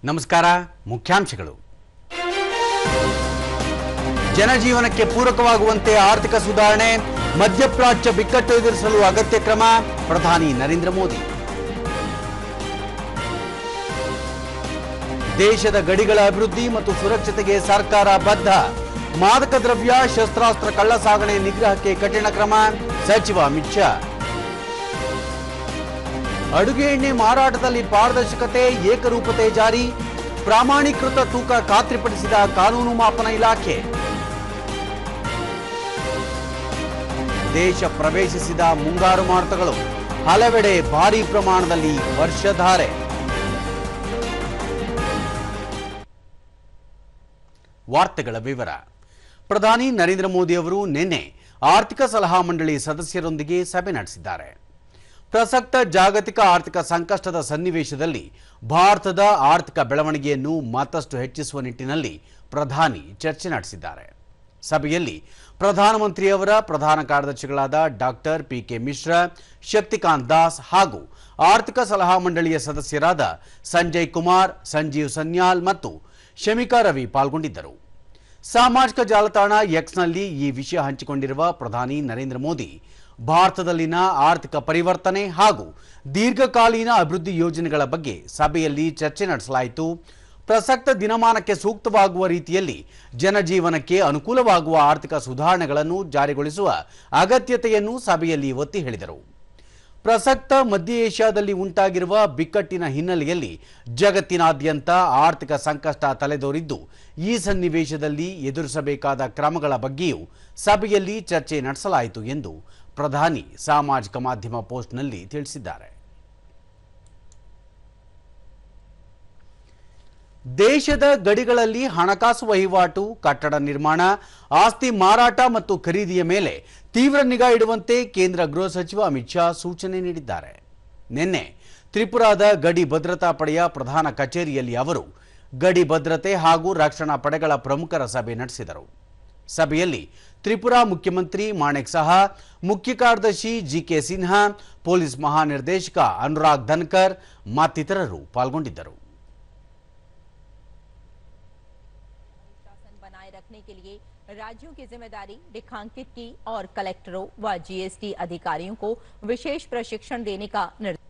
ನಮಸ್ಕಾರ. ಮುಖ್ಯಾಂಶಗಳು. ಜನಜೀವನಕ್ಕೆ ಪೂರಕವಾಗುವಂತೆ ಆರ್ಥಿಕ ಸುಧಾರಣೆ, ಮಧ್ಯಪ್ರಾಚ್ಯ ಬಿಕ್ಕಟ್ಟು ಎದುರಿಸಲು ಅಗತ್ಯ ಕ್ರಮ, ಪ್ರಧಾನಿ ನರೇಂದ್ರ ಮೋದಿ. ದೇಶದ ಗಡಿಗಳ ಅಭಿವೃದ್ಧಿ ಮತ್ತು ಸುರಕ್ಷತೆಗೆ ಸರ್ಕಾರ ಬದ್ಧ, ಮಾದಕ ದ್ರವ್ಯ ಶಸ್ತ್ರಾಸ್ತ್ರ ಕಳ್ಳಸಾಗಣೆ ನಿಗ್ರಹಕ್ಕೆ ಕಠಿಣ ಕ್ರಮ, ಸಚಿವ ಅಮಿತ್ ಶಾ. ಅಡುಗೆ ಎಣ್ಣೆ ಮಾರಾಟದಲ್ಲಿ ಪಾರದರ್ಶಕತೆ, ಏಕರೂಪತೆ ಜಾರಿ, ಪ್ರಾಮಾಣೀಕೃತ ತೂಕ ಖಾತ್ರಿಪಡಿಸಿದ ಕಾನೂನು ಮಾಪನ ಇಲಾಖೆ. ದೇಶ ಪ್ರವೇಶಿಸಿದ ಮುಂಗಾರು ಮಾರುತಗಳು, ಹಲವೆಡೆ ಭಾರೀ ಪ್ರಮಾಣದಲ್ಲಿ ವರ್ಷಧಾರೆ. ವಾರ್ತೆಗಳ ವಿವರ. ಪ್ರಧಾನಿ ನರೇಂದ್ರ ಮೋದಿ ಅವರು ನಿನ್ನೆ ಆರ್ಥಿಕ ಸಲಹಾ ಮಂಡಳಿ ಸದಸ್ಯರೊಂದಿಗೆ ಸಭೆ ನಡೆಸಿದ್ದಾರೆ. ಪ್ರಸಕ್ತ ಜಾಗತಿಕ ಆರ್ಥಿಕ ಸಂಕಷ್ಟದ ಸನ್ನಿವೇಶದಲ್ಲಿ ಭಾರತದ ಆರ್ಥಿಕ ಬೆಳವಣಿಗೆಯನ್ನು ಮತ್ತಷ್ಟು ಹೆಚ್ಚಿಸುವ ನಿಟ್ಟಿನಲ್ಲಿ ಪ್ರಧಾನಿ ಚರ್ಚೆ ನಡೆಸಿದ್ದಾರೆ. ಸಭೆಯಲ್ಲಿ ಪ್ರಧಾನಮಂತ್ರಿಯವರ ಪ್ರಧಾನ ಕಾರ್ಯದರ್ಶಿಗಳಾದ ಡಾಕ್ಟರ್ ಪಿಕೆ ಮಿಶ್ರಾ, ಶಕ್ತಿಕಾಂತ್ ದಾಸ್ ಹಾಗೂ ಆರ್ಥಿಕ ಸಲಹಾ ಮಂಡಳಿಯ ಸದಸ್ಯರಾದ ಸಂಜಯ್ ಕುಮಾರ್, ಸಂಜೀವ್ ಸನ್ಯಾಲ್ ಮತ್ತು ಶಮಿಕಾ ರವಿ ಪಾಲ್ಗೊಂಡಿದ್ದರು. ಸಾಮಾಜಿಕ ಜಾಲತಾಣ ಎಕ್ಸ್ನಲ್ಲಿ ಈ ವಿಷಯ ಹಂಚಿಕೊಂಡಿರುವ ಪ್ರಧಾನಿ ನರೇಂದ್ರ ಮೋದಿ, ಭಾರತದಲ್ಲಿನ ಆರ್ಥಿಕ ಪರಿವರ್ತನೆ ಹಾಗೂ ದೀರ್ಘಕಾಲೀನ ಅಭಿವೃದ್ಧಿ ಯೋಜನೆಗಳ ಬಗ್ಗೆ ಸಭೆಯಲ್ಲಿ ಚರ್ಚೆ ನಡೆಸಲಾಯಿತು. ಪ್ರಸಕ್ತ ದಿನಮಾನಕ್ಕೆ ಸೂಕ್ತವಾಗುವ ರೀತಿಯಲ್ಲಿ ಜನಜೀವನಕ್ಕೆ ಅನುಕೂಲವಾಗುವ ಆರ್ಥಿಕ ಸುಧಾರಣೆಗಳನ್ನು ಜಾರಿಗೊಳಿಸುವ ಅಗತ್ಯತೆಯನ್ನು ಸಭೆಯಲ್ಲಿ ಒತ್ತಿ ಹೇಳಿದರು. ಪ್ರಸಕ್ತ ಮಧ್ಯ ಏಷ್ಯಾದಲ್ಲಿ ಉಂಟಾಗಿರುವ ಬಿಕ್ಕಟ್ಟಿನ ಹಿನ್ನೆಲೆಯಲ್ಲಿ ಜಗತ್ತಿನಾದ್ಯಂತ ಆರ್ಥಿಕ ಸಂಕಷ್ಟ ತಲೆದೋರಿದ್ದು, ಈ ಸನ್ನಿವೇಶದಲ್ಲಿ ಎದುರಿಸಬೇಕಾದ ಕ್ರಮಗಳ ಬಗ್ಗೆಯೂ ಸಭೆಯಲ್ಲಿ ಚರ್ಚೆ ನಡೆಸಲಾಯಿತು ಎಂದು ಪ್ರಧಾನಿ ಸಾಮಾಜಿಕ ಮಾಧ್ಯಮ ಪೋಸ್ಟ್ನಲ್ಲಿ ತಿಳಿಸಿದ್ದಾರೆ. ದೇಶದ ಗಡಿಗಳಲ್ಲಿ ಹಣಕಾಸು ವಹಿವಾಟು, ಕಟ್ಟಡ ನಿರ್ಮಾಣ, ಆಸ್ತಿ ಮಾರಾಟ ಮತ್ತು ಖರೀದಿಯ ಮೇಲೆ ತೀವ್ರ ನಿಗಾ ಇಡುವಂತೆ ಕೇಂದ್ರ ಗೃಹ ಸಚಿವ ಅಮಿತ್ ಶಾ ಸೂಚನೆ ನೀಡಿದ್ದಾರೆ. ನಿನ್ನೆ ತ್ರಿಪುರಾದ ಗಡಿ ಭದ್ರತಾ ಪಡೆಯ ಪ್ರಧಾನ ಕಚೇರಿಯಲ್ಲಿ ಅವರು ಗಡಿ ಭದ್ರತೆ ಹಾಗೂ ರಕ್ಷಣಾ ಪಡೆಗಳ ಪ್ರಮುಖರ ಸಭೆ ನಡೆಸಿದರು. ಸಭೆಯಲ್ಲಿ ತ್ರಿಪುರಾ ಮುಖ್ಯಮಂತ್ರಿ ಮಾಣೆಕ್ ಸಹಾ, ಮುಖ್ಯ ಕಾರ್ಯದರ್ಶಿ ಜಿಕೆ ಸಿನ್ಹಾ, ಪೊಲೀಸ್ ಮಹಾನಿರ್ದೇಶಕ ಅನುರಾಗ್ ಧನ್ಕರ್ ಮತ್ತಿತರರು ಪಾಲ್ಗೊಂಡಿದ್ದರು. बनाए रखने के लिए राज्यों की जिम्मेदारी रेखांकित की और कलेक्टरों व जीएसटी अधिकारियों को विशेष प्रशिक्षण देने का निर्देश।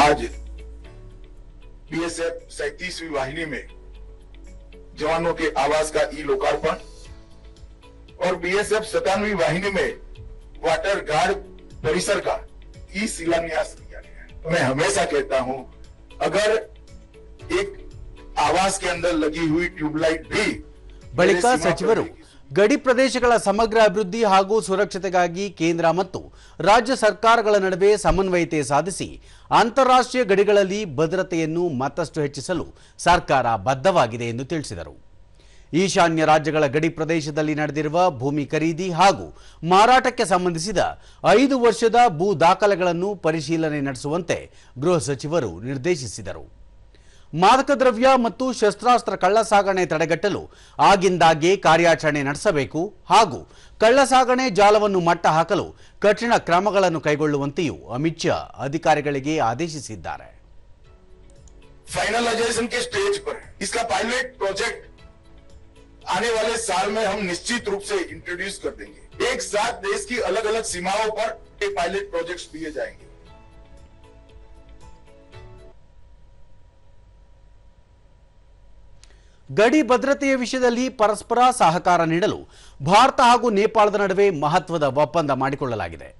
आज बीएसएफ 37वीं वाहिनी में जवानों के आवास का ई लोकार्पण और बीएसएफ 57वीं वाहिनी में वाटर गार्ड परिसर का ई शिलान्यास किया गया है। मैं हमेशा कहता हूं, अगर एक आवास के अंदर लगी हुई ट्यूबलाइट भी ಬಳಿಕ ಸಚಿವರು ಗಡಿ ಪ್ರದೇಶಗಳ ಸಮಗ್ರ ಅಭಿವೃದ್ಧಿ ಹಾಗೂ ಸುರಕ್ಷತೆಗಾಗಿ ಕೇಂದ್ರ ಮತ್ತು ರಾಜ್ಯ ಸರ್ಕಾರಗಳ ನಡುವೆ ಸಮನ್ವಯತೆ ಸಾಧಿಸಿ ಅಂತಾರಾಷ್ಟ್ರೀಯ ಗಡಿಗಳಲ್ಲಿ ಭದ್ರತೆಯನ್ನು ಮತ್ತಷ್ಟು ಹೆಚ್ಚಿಸಲು ಸರ್ಕಾರ ಬದ್ಧವಾಗಿದೆ ಎಂದು ತಿಳಿಸಿದರು. ಈಶಾನ್ಯ ರಾಜ್ಯಗಳ ಗಡಿ ಪ್ರದೇಶದಲ್ಲಿ ನಡೆದಿರುವ ಭೂಮಿ ಖರೀದಿ ಹಾಗೂ ಮಾರಾಟಕ್ಕೆ ಸಂಬಂಧಿಸಿದ 5 ವರ್ಷದ ಭೂ ದಾಖಲೆಗಳನ್ನು ಪರಿಶೀಲನೆ ನಡೆಸುವಂತೆ ಗೃಹ ಸಚಿವರು ನಿರ್ದೇಶಿಸಿದರು. ಮಾದಕ ದ್ರವ್ಯ ಮತ್ತು ಶಸ್ತ್ರಾಸ್ತ್ರ ಕಳ್ಳಸಾಗಣೆ ತಡೆಗಟ್ಟಲು ಆಗಿಂದಾಗ್ಗೆ ಕಾರ್ಯಾಚರಣೆ ನಡೆಸಬೇಕು ಹಾಗೂ ಕಳ್ಳಸಾಗಣೆ ಜಾಲವನ್ನು ಮಟ್ಟ ಹಾಕಲು ಕಠಿಣ ಕ್ರಮಗಳನ್ನು ಕೈಗೊಳ್ಳುವಂತೆಯೂ ಅಮಿತ್ ಶಾ ಅಧಿಕಾರಿಗಳಿಗೆ ಆದೇಶಿಸಿದ್ದಾರೆ. फाइनलाइजेशन के स्टेज पर इसका पायलट प्रोजेक्ट आने वाले साल में हम निश्चित रूप से इंट्रोड्यूस कर देंगे। एक साथ देश की अलग अलग सीमाओं पर ये पायलट प्रोजेक्ट्स दिए जाएंगे। ಗಡಿ ಭದ್ರತೆಯ ವಿಷಯದಲ್ಲಿ ಪರಸ್ಪರ ಸಹಕಾರ ನೀಡಲು ಭಾರತ ಹಾಗೂ ನೇಪಾಳದ ನಡುವೆ ಮಹತ್ವದ ಒಪ್ಪಂದ ಮಾಡಿಕೊಳ್ಳಲಾಗಿದೆ.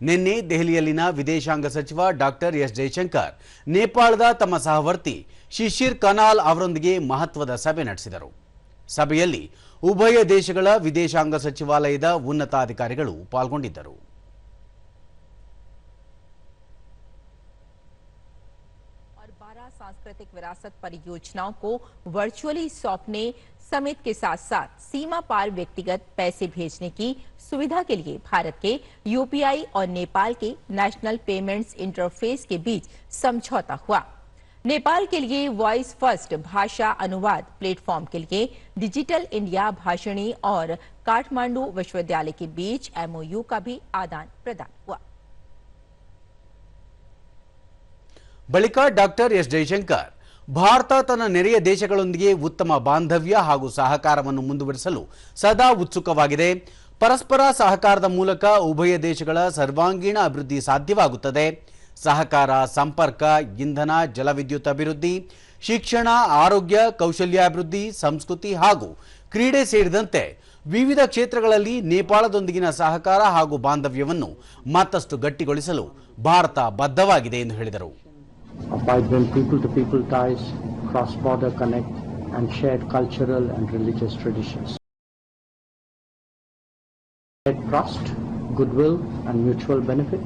ನಿನ್ನೆ ದೆಹಲಿಯಲ್ಲಿನ ವಿದೇಶಾಂಗ ಸಚಿವ ಡಾಕ್ಟರ್ ಎಸ್ ಜೈಶಂಕರ್ ನೇಪಾಳದ ತಮ್ಮ ಸಹವರ್ತಿ ಶಿಶಿರ್ ಕನಾಲ್ ಅವರೊಂದಿಗೆ ಮಹತ್ವದ ಸಭೆ ನಡೆಸಿದರು. ಸಭೆಯಲ್ಲಿ ಉಭಯ ದೇಶಗಳ ವಿದೇಶಾಂಗ ಸಚಿವಾಲಯದ ಉನ್ನತಾಧಿಕಾರಿಗಳು ಪಾಲ್ಗೊಂಡಿದ್ದರು. और 12 प्राकृतिक विरासत परियोजनाओं को वर्चुअली सौंपने समेत के साथ साथ सीमा पार व्यक्तिगत पैसे भेजने की सुविधा के लिए भारत के यूपीआई और नेपाल के नेशनल पेमेंट्स इंटरफेस के बीच समझौता हुआ। नेपाल के लिए वॉइस फर्स्ट भाषा अनुवाद प्लेटफॉर्म के लिए डिजिटल इंडिया भाषिणी और काठमांडू विश्वविद्यालय के बीच एमओयू का भी आदान प्रदान हुआ। ಬಳಿಕ ಡಾಕ್ಟರ್ ಎಸ್ ಜಯಶಂಕರ್ ಭಾರತ ತನ್ನ ನೆರೆಯ ದೇಶಗಳೊಂದಿಗೆ ಉತ್ತಮ ಬಾಂಧವ್ಯ ಹಾಗೂ ಸಹಕಾರವನ್ನು ಮುಂದುವರಿಸಲು ಸದಾ ಉತ್ಸುಕವಾಗಿದೆ. ಪರಸ್ಪರ ಸಹಕಾರದ ಮೂಲಕ ಉಭಯ ದೇಶಗಳ ಸರ್ವಾಂಗೀಣ ಅಭಿವೃದ್ಧಿ ಸಾಧ್ಯವಾಗುತ್ತದೆ. ಸಹಕಾರ, ಸಂಪರ್ಕ, ಇಂಧನ, ಜಲವಿದ್ಯುತ್ ಅಭಿವೃದ್ಧಿ, ಶಿಕ್ಷಣ, ಆರೋಗ್ಯ, ಕೌಶಲ್ಯಾಭಿವೃದ್ಧಿ, ಸಂಸ್ಕೃತಿ ಹಾಗೂ ಕ್ರೀಡೆ ಸೇರಿದಂತೆ ವಿವಿಧ ಕ್ಷೇತ್ರಗಳಲ್ಲಿ ನೇಪಾಳದೊಂದಿಗಿನ ಸಹಕಾರ ಹಾಗೂ ಬಾಂಧವ್ಯವನ್ನು ಮತ್ತಷ್ಟು ಗಟ್ಟಿಗೊಳಿಸಲು ಭಾರತ ಬದ್ಧವಾಗಿದೆ ಎಂದು ಹೇಳಿದರು. Vibrant people-to-people ties, cross-border connect, and shared cultural and religious traditions. Shared trust, goodwill, and mutual benefit.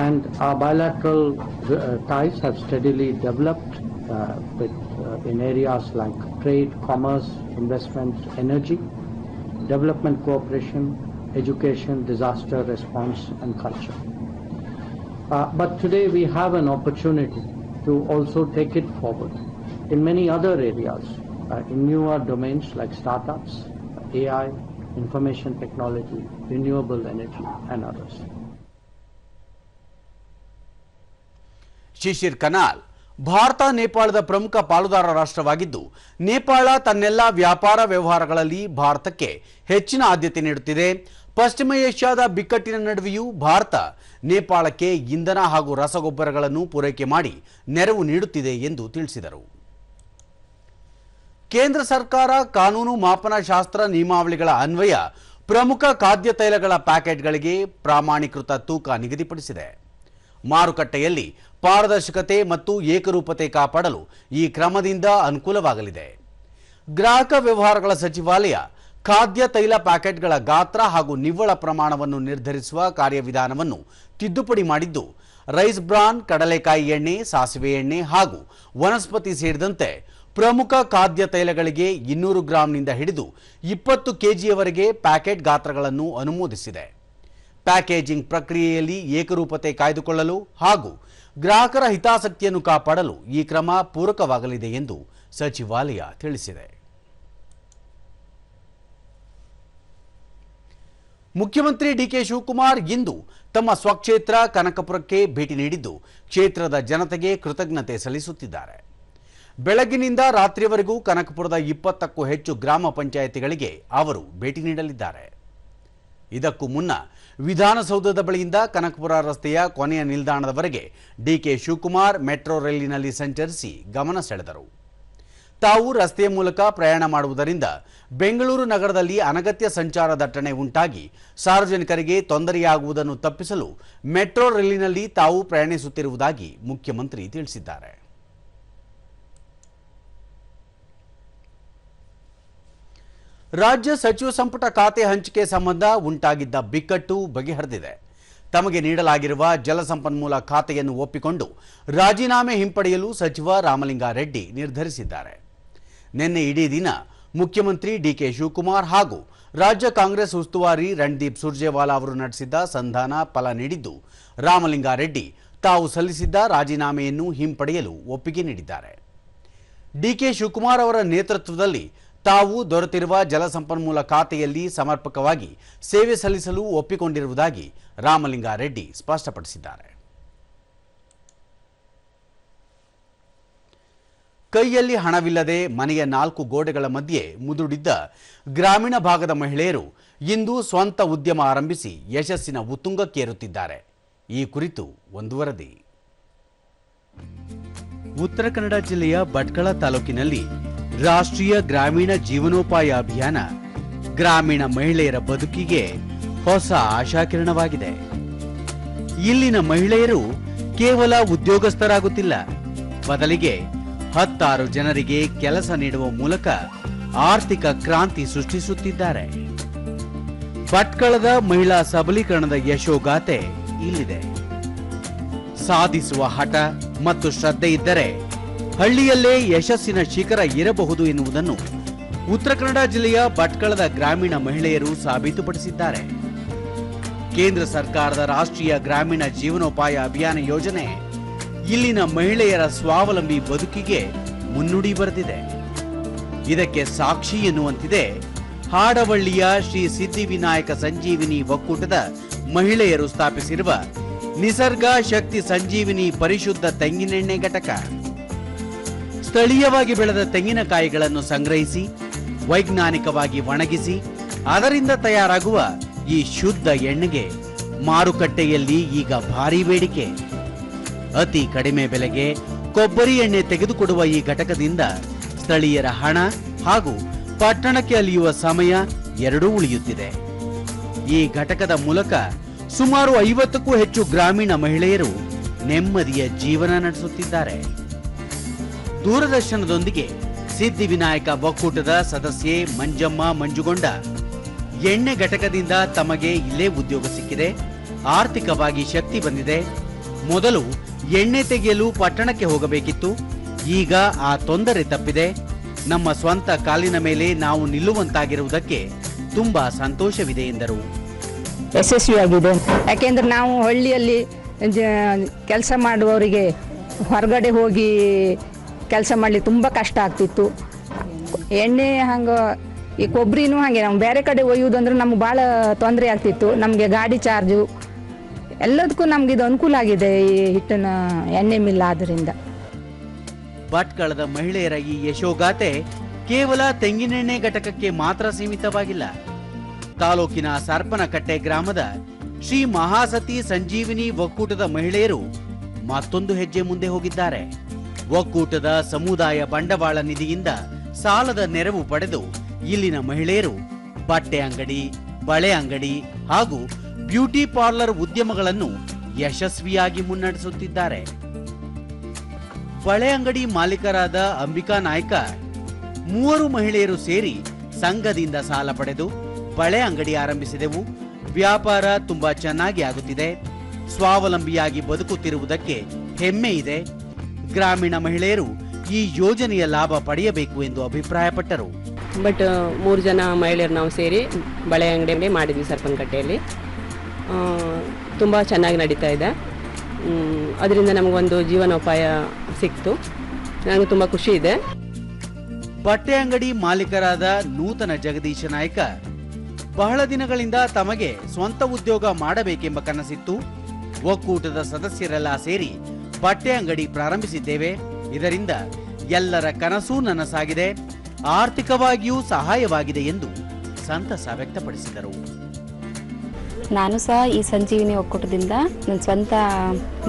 And our bilateral ties have steadily developed in areas like trade, commerce, investment, energy, development cooperation, education, disaster response, and culture. But today we have an opportunity to also take it forward in many other areas, in newer domains like startups, AI, information technology, renewable energy, and others. Shishir ಕನಾಲ್ Bharat ನೇಪಾಳದ ಪ್ರಮುಖ ಪಾಲುದಾರ ರಾಷ್ಟ್ರವಾಗಿದ್ದು, ನೇಪಾಳ ತನ್ನೆಲ್ಲ ವ್ಯಾಪಾರ ವ್ಯವಹಾರಗಳಲ್ಲಿ ಭಾರತಕ್ಕೆ ಹೆಚ್ಚಿನ ಆದ್ಯತೆ ನೀಡುತ್ತಿದೆ. ಪಶ್ಚಿಮ ಏಷ್ಯಾದ ಬಿಕ್ಕಟ್ಟಿನ ನಡುವೆಯೂ ಭಾರತ ನೇಪಾಳಕ್ಕೆ ಇಂಧನ ಹಾಗೂ ರಸಗೊಬ್ಬರಗಳನ್ನು ಪೂರೈಕೆ ಮಾಡಿ ನೆರವು ನೀಡುತ್ತಿದೆ ಎಂದು ತಿಳಿಸಿದರು. ಕೇಂದ್ರ ಸರ್ಕಾರ ಕಾನೂನು ಮಾಪನ ಶಾಸ್ತ್ರ ನಿಯಮಾವಳಿಗಳ ಅನ್ವಯ ಪ್ರಮುಖ ಖಾದ್ಯ ತೈಲಗಳ ಪ್ಯಾಕೆಟ್ಗಳಿಗೆ ಪ್ರಾಮಾಣೀಕೃತ ತೂಕ ನಿಗದಿಪಡಿಸಿದೆ. ಮಾರುಕಟ್ಟೆಯಲ್ಲಿ ಪಾರದರ್ಶಕತೆ ಮತ್ತು ಏಕರೂಪತೆ ಕಾಪಾಡಲು ಈ ಕ್ರಮದಿಂದ ಅನುಕೂಲವಾಗಲಿದೆ. ಗ್ರಾಹಕ ವ್ಯವಹಾರಗಳ ಸಚಿವಾಲಯ ಖಾದ್ಯ ತೈಲ ಪ್ಯಾಕೆಟ್ಗಳ ಗಾತ್ರ ಹಾಗೂ ನಿವ್ವಳ ಪ್ರಮಾಣವನ್ನು ನಿರ್ಧರಿಸುವ ಕಾರ್ಯವಿಧಾನವನ್ನು ತಿದ್ದುಪಡಿ ಮಾಡಿದ್ದು, ರೈಸ್ ಬ್ರಾನ್, ಕಡಲೆಕಾಯಿ ಎಣ್ಣೆ, ಸಾಸಿವೆ ಎಣ್ಣೆ ಹಾಗೂ ವನಸ್ಪತಿ ಸೇರಿದಂತೆ ಪ್ರಮುಖ ಖಾದ್ಯ ತೈಲಗಳಿಗೆ 200 ಗ್ರಾಂನಿಂದ ಹಿಡಿದು 20 ಕೆಜಿಯವರೆಗೆ ಪ್ಯಾಕೆಟ್ ಗಾತ್ರಗಳನ್ನು ಅನುಮೋದಿಸಿದೆ. ಪ್ಯಾಕೇಜಿಂಗ್ ಪ್ರಕ್ರಿಯೆಯಲ್ಲಿ ಏಕರೂಪತೆ ಕಾಯ್ದುಕೊಳ್ಳಲು ಹಾಗೂ ಗ್ರಾಹಕರ ಹಿತಾಸಕ್ತಿಯನ್ನು ಕಾಪಾಡಲು ಈ ಕ್ರಮ ಪೂರಕವಾಗಲಿದೆ ಎಂದು ಸಚಿವಾಲಯ ತಿಳಿಸಿದೆ. ಮುಖ್ಯಮಂತ್ರಿ ಡಿಕೆ ಶಿವಕುಮಾರ್ ಇಂದು ತಮ್ಮ ಸ್ವಕ್ಷೇತ್ರ ಕನಕಪುರಕ್ಕೆ ಭೇಟಿ ನೀಡಿದ್ದು, ಕ್ಷೇತ್ರದ ಜನತೆಗೆ ಕೃತಜ್ಞತೆ ಸಲ್ಲಿಸುತ್ತಿದ್ದಾರೆ. ಬೆಳಗಿನಿಂದ ರಾತ್ರಿಯವರೆಗೂ ಕನಕಪುರದ 20ಕ್ಕೂ ಹೆಚ್ಚು ಗ್ರಾಮ ಪಂಚಾಯಿತಿಗಳಿಗೆ ಅವರು ಭೇಟಿ ನೀಡಲಿದ್ದಾರೆ. ಇದಕ್ಕೂ ಮುನ್ನ ವಿಧಾನಸೌಧದ ಬಳಿಯಿಂದ ಕನಕಪುರ ರಸ್ತೆಯ ಕೊನೆಯ ನಿಲ್ದಾಣದವರೆಗೆ ಡಿಕೆ ಶಿವಕುಮಾರ್ ಮೆಟ್ರೋ ರೈಲಿನಲ್ಲಿ ಸಂಚರಿಸಿ ಗಮನ ಸೆಳೆದರು. ತಾವು ರಸ್ತೆಯ ಮೂಲಕ ಪ್ರಯಾಣ ಮಾಡುವುದರಿಂದ ಬೆಂಗಳೂರು ನಗರದಲ್ಲಿ ಅನಗತ್ಯ ಸಂಚಾರ ದಟ್ಟಣೆ ಉಂಟಾಗಿ ಸಾರ್ವಜನಿಕರಿಗೆ ತೊಂದರೆಯಾಗುವುದನ್ನು ತಪ್ಪಿಸಲು ಮೆಟ್ರೋ ರೈಲಿನಲ್ಲಿ ತಾವು ಪ್ರಯಾಣಿಸುತ್ತಿರುವುದಾಗಿ ಮುಖ್ಯಮಂತ್ರಿ ತಿಳಿಸಿದ್ದಾರೆ. ರಾಜ್ಯ ಸಚಿವ ಸಂಪುಟ ಖಾತೆ ಹಂಚಿಕೆ ಸಂಬಂಧ ಉಂಟಾಗಿದ್ದ ಬಿಕ್ಕಟ್ಟು ಬಗೆಹರಿದಿದೆ. ತಮಗೆ ನೀಡಲಾಗಿರುವ ಜಲಸಂಪನ್ಮೂಲ ಖಾತೆಯನ್ನು ಒಪ್ಪಿಕೊಂಡು ರಾಜೀನಾಮೆ ಹಿಂಪಡೆಯಲು ಸಚಿವ ರಾಮಲಿಂಗಾರೆಡ್ಡಿ ನಿರ್ಧರಿಸಿದ್ದಾರೆ. ನಿನ್ನೆ ಇಡೀ ದಿನ ಮುಖ್ಯಮಂತ್ರಿ ಡಿಕೆ ಶಿವಕುಮಾರ್ ಹಾಗೂ ರಾಜ್ಯ ಕಾಂಗ್ರೆಸ್ ಉಸ್ತುವಾರಿ ರಣದೀಪ್ ಸುರ್ಜೇವಾಲಾ ಅವರು ನಡೆಸಿದ್ದ ಸಂಧಾನ ಫಲ ನೀಡಿದ್ದು, ರಾಮಲಿಂಗಾರೆಡ್ಡಿ ತಾವು ಸಲ್ಲಿಸಿದ್ದ ರಾಜೀನಾಮೆಯನ್ನು ಹಿಂಪಡೆಯಲು ಒಪ್ಪಿಗೆ ನೀಡಿದ್ದಾರೆ. ಡಿಕೆ ಶಿವಕುಮಾರ್ ಅವರ ನೇತೃತ್ವದಲ್ಲಿ ತಾವು ದೊರೆತಿರುವ ಜಲಸಂಪನ್ಮೂಲ ಖಾತೆಯಲ್ಲಿ ಸಮರ್ಪಕವಾಗಿ ಸೇವೆ ಸಲ್ಲಿಸಲು ಒಪ್ಪಿಕೊಂಡಿರುವುದಾಗಿ ರಾಮಲಿಂಗಾರೆಡ್ಡಿ ಸ್ಪಷ್ಟಪಡಿಸಿದ್ದಾರೆ. ಕೈಯಲ್ಲಿ ಹಣವಿಲ್ಲದೆ ಮನೆಯ 4 ಗೋಡೆಗಳ ಮಧ್ಯೆ ಮುದುಡಿದ್ದ ಗ್ರಾಮೀಣ ಭಾಗದ ಮಹಿಳೆಯರು ಇಂದು ಸ್ವಂತ ಉದ್ಯಮ ಆರಂಭಿಸಿ ಯಶಸ್ಸಿನ ಉತ್ತುಂಗಕ್ಕೇರುತ್ತಿದ್ದಾರೆ. ಈ ಕುರಿತು ಒಂದು ವರದಿ. ಉತ್ತರ ಕನ್ನಡ ಜಿಲ್ಲೆಯ ಭಟ್ಕಳ ತಾಲೂಕಿನಲ್ಲಿ ರಾಷ್ಟ್ರೀಯ ಗ್ರಾಮೀಣ ಜೀವನೋಪಾಯ ಅಭಿಯಾನ ಗ್ರಾಮೀಣ ಮಹಿಳೆಯರ ಬದುಕಿಗೆ ಹೊಸ ಆಶಾಕಿರಣವಾಗಿದೆ. ಇಲ್ಲಿನ ಮಹಿಳೆಯರು ಕೇವಲ ಉದ್ಯೋಗಸ್ಥರಾಗುತ್ತಿಲ್ಲ, ಬದಲಿಗೆ 10 ಜನರಿಗೆ ಕೆಲಸ ನೀಡುವ ಮೂಲಕ ಆರ್ಥಿಕ ಕ್ರಾಂತಿ ಸೃಷ್ಟಿಸುತ್ತಿದ್ದಾರೆ. ಭಟ್ಕಳದ ಮಹಿಳಾ ಸಬಲೀಕರಣದ ಯಶೋಗಾಥೆ ಇಲ್ಲಿದೆ. ಸಾಧಿಸುವ ಹಠ ಮತ್ತು ಶ್ರದ್ಧೆ ಇದ್ದರೆ ಹಳ್ಳಿಯಲ್ಲೇ ಯಶಸ್ಸಿನ ಶಿಖರ ಇರಬಹುದು ಎನ್ನುವುದನ್ನು ಉತ್ತರ ಕನ್ನಡ ಜಿಲ್ಲೆಯ ಭಟ್ಕಳದ ಗ್ರಾಮೀಣ ಮಹಿಳೆಯರು ಸಾಬೀತುಪಡಿಸಿದ್ದಾರೆ. ಕೇಂದ್ರ ಸರ್ಕಾರದ ರಾಷ್ಟ್ರೀಯ ಗ್ರಾಮೀಣ ಜೀವನೋಪಾಯ ಅಭಿಯಾನ ಯೋಜನೆ ಇಲ್ಲಿನ ಮಹಿಳೆಯರ ಸ್ವಾವಲಂಬಿ ಬದುಕಿಗೆ ಮುನ್ನುಡಿ ಬರೆದಿದೆ. ಇದಕ್ಕೆ ಸಾಕ್ಷಿ ಎನ್ನುವಂತಿದೆ ಹಾಡವಳ್ಳಿಯ ಶ್ರೀ ಸಿದ್ಧಿವಿನಾಯಕ ಸಂಜೀವಿನಿ ಒಕ್ಕೂಟದ ಮಹಿಳೆಯರು ಸ್ಥಾಪಿಸಿರುವ ನಿಸರ್ಗ ಶಕ್ತಿ ಸಂಜೀವಿನಿ ಪರಿಶುದ್ಧ ತೆಂಗಿನೆಣ್ಣೆ ಘಟಕ. ಸ್ಥಳೀಯವಾಗಿ ಬೆಳೆದ ತೆಂಗಿನಕಾಯಿಗಳನ್ನು ಸಂಗ್ರಹಿಸಿ ವೈಜ್ಞಾನಿಕವಾಗಿ ಒಣಗಿಸಿ ಅದರಿಂದ ತಯಾರಾಗುವ ಈ ಶುದ್ಧ ಎಣ್ಣೆಗೆ ಮಾರುಕಟ್ಟೆಯಲ್ಲಿ ಈಗ ಭಾರೀ ಬೇಡಿಕೆ. ಅತಿ ಕಡಿಮೆ ಬೆಲೆಗೆ ಕೊಬ್ಬರಿ ಎಣ್ಣೆ ತೆಗೆದುಕೊಡುವ ಈ ಘಟಕದಿಂದ ಸ್ಥಳೀಯರ ಹಣ ಹಾಗೂ ಪಟ್ಟಣಕ್ಕೆ ಅಲಿಯುವ ಸಮಯ ಎರಡೂ ಉಳಿಯುತ್ತಿದೆ. ಈ ಘಟಕದ ಮೂಲಕ ಸುಮಾರು 50ಕ್ಕೂ ಹೆಚ್ಚು ಗ್ರಾಮೀಣ ಮಹಿಳೆಯರು ನೆಮ್ಮದಿಯ ಜೀವನ ನಡೆಸುತ್ತಿದ್ದಾರೆ. ದೂರದರ್ಶನದೊಂದಿಗೆ ಸಿದ್ಧಿವಿನಾಯಕ ಒಕ್ಕೂಟದ ಸದಸ್ಯೆ ಮಂಜಮ್ಮ ಮಂಜುಗೊಂಡ ಎಣ್ಣೆ ಘಟಕದಿಂದ ತಮಗೆ ಇಲ್ಲೇ ಉದ್ಯೋಗ ಸಿಕ್ಕಿದೆ, ಆರ್ಥಿಕವಾಗಿ ಶಕ್ತಿ ಬಂದಿದೆ. ಮೊದಲು ಎಣ್ಣೆ ತೆಗೆಯಲು ಪಟ್ಟಣಕ್ಕೆ ಹೋಗಬೇಕಿತ್ತು, ಈಗ ಆ ತೊಂದರೆ ತಪ್ಪಿದೆ. ನಮ್ಮ ಸ್ವಂತ ಕಾಲಿನ ಮೇಲೆ ನಾವು ನಿಲ್ಲುವಂತಾಗಿರುವುದಕ್ಕೆ ತುಂಬಾ ಸಂತೋಷವಿದೆ ಎಂದರು. ಯಶಸ್ವಿಯಾಗಿದೆ. ಯಾಕೆಂದ್ರೆ ನಾವು ಹಳ್ಳಿಯಲ್ಲಿ ಕೆಲಸ ಮಾಡುವವರಿಗೆ ಹೊರಗಡೆ ಹೋಗಿ ಕೆಲಸ ಮಾಡಲಿಕ್ಕೆ ತುಂಬ ಕಷ್ಟ ಆಗ್ತಿತ್ತು. ಎಣ್ಣೆ ಹಂಗೆ ಈ ಕೊಬ್ಬರಿನೂ ಹಾಗೆ ನಾವು ಬೇರೆ ಕಡೆ ಒಯ್ಯುವುದಂದ್ರೆ ನಮ್ಗೆ ಭಾಳ ತೊಂದರೆ ಆಗ್ತಿತ್ತು. ನಮಗೆ ಗಾಡಿ ಚಾರ್ಜು ಎಲ್ಲದಕ್ಕೂ ನಮ್ಗೆ ಇದು ಅನುಕೂಲ ಆಗಿದೆ ಈ ಹಿಟ್ಟಿನ ಎಣ್ಣೆ ಮಿಲ್ ಆದ್ದರಿಂದ. ಭಟ್ಕಳದ ಮಹಿಳೆಯರ ಈ ಯಶೋಗಾಥೆ ಕೇವಲ ತೆಂಗಿನೆಣ್ಣೆ ಘಟಕಕ್ಕೆ ಮಾತ್ರ ಸೀಮಿತವಾಗಿಲ್ಲ. ತಾಲೂಕಿನ ಸರ್ಪನಕಟ್ಟೆ ಗ್ರಾಮದ ಶ್ರೀ ಮಹಾಸತಿ ಸಂಜೀವಿನಿ ಒಕ್ಕೂಟದ ಮಹಿಳೆಯರು ಮತ್ತೊಂದು ಹೆಜ್ಜೆ ಮುಂದೆ ಹೋಗಿದ್ದಾರೆ. ಒಕ್ಕೂಟದ ಸಮುದಾಯ ಬಂಡವಾಳ ನಿಧಿಯಿಂದ ಸಾಲದ ನೆರವು ಪಡೆದು ಇಲ್ಲಿನ ಮಹಿಳೆಯರು ಬಟ್ಟೆ ಅಂಗಡಿ, ಬಳೆ ಅಂಗಡಿ ಹಾಗೂ ಬ್ಯೂಟಿ ಪಾರ್ಲರ್ ಉದ್ಯಮಗಳನ್ನು ಯಶಸ್ವಿಯಾಗಿ ಮುನ್ನಡೆಸುತ್ತಿದ್ದಾರೆ. ಬಳೆ ಅಂಗಡಿ ಮಾಲೀಕರಾದ ಅಂಬಿಕಾ ನಾಯ್ಕ 3 ಮಹಿಳೆಯರು ಸೇರಿ ಸಂಘದಿಂದ ಸಾಲ ಪಡೆದು ಬಳೆ ಅಂಗಡಿ ಆರಂಭಿಸಿದೆವು. ವ್ಯಾಪಾರ ತುಂಬಾ ಚೆನ್ನಾಗಿ ಆಗುತ್ತಿದೆ. ಸ್ವಾವಲಂಬಿಯಾಗಿ ಬದುಕುತ್ತಿರುವುದಕ್ಕೆ ಹೆಮ್ಮೆ ಇದೆ. ಗ್ರಾಮೀಣ ಮಹಿಳೆಯರು ಈ ಯೋಜನೆಯ ಲಾಭ ಪಡೆಯಬೇಕು ಎಂದು ಅಭಿಪ್ರಾಯಪಟ್ಟರು. ಬಟ್ 3 ಜನ ಮಹಿಳೆಯರು ನಾವು ಸೇರಿ ಬಳೆ ಅಂಗಡಿ ಮಾಡಿದ್ವಿ ಸರ್ಪನಕಟ್ಟೆಯಲ್ಲಿ. ತುಂಬ ಚೆನ್ನಾಗಿ ನಡೀತಾ ಇದೆ. ಅದರಿಂದ ನಮಗೊಂದು ಜೀವನೋಪಾಯ ಸಿಕ್ತು. ನನಗೆ ತುಂಬ ಖುಷಿ ಇದೆ. ಬಟ್ಟೆ ಅಂಗಡಿ ಮಾಲೀಕರಾದ ನೂತನ ಜಗದೀಶ ನಾಯ್ಕ ಬಹಳ ದಿನಗಳಿಂದ ತಮಗೆ ಸ್ವಂತ ಉದ್ಯೋಗ ಮಾಡಬೇಕೆಂಬ ಕನಸಿತ್ತು. ಒಕ್ಕೂಟದ ಸದಸ್ಯರೆಲ್ಲ ಸೇರಿ ಬಟ್ಟೆ ಅಂಗಡಿ ಪ್ರಾರಂಭಿಸಿದ್ದೇವೆ. ಇದರಿಂದ ಎಲ್ಲರ ಕನಸೂ ನನಸಾಗಿದೆ, ಆರ್ಥಿಕವಾಗಿಯೂ ಸಹಾಯವಾಗಿದೆ ಎಂದು ಸಂತಸ ವ್ಯಕ್ತಪಡಿಸಿದರು. ನಾನು ಸಹ ಈ ಸಂಜೀವಿನಿ ಒಕ್ಕೂಟದಿಂದ ನನ್ನ ಸ್ವಂತ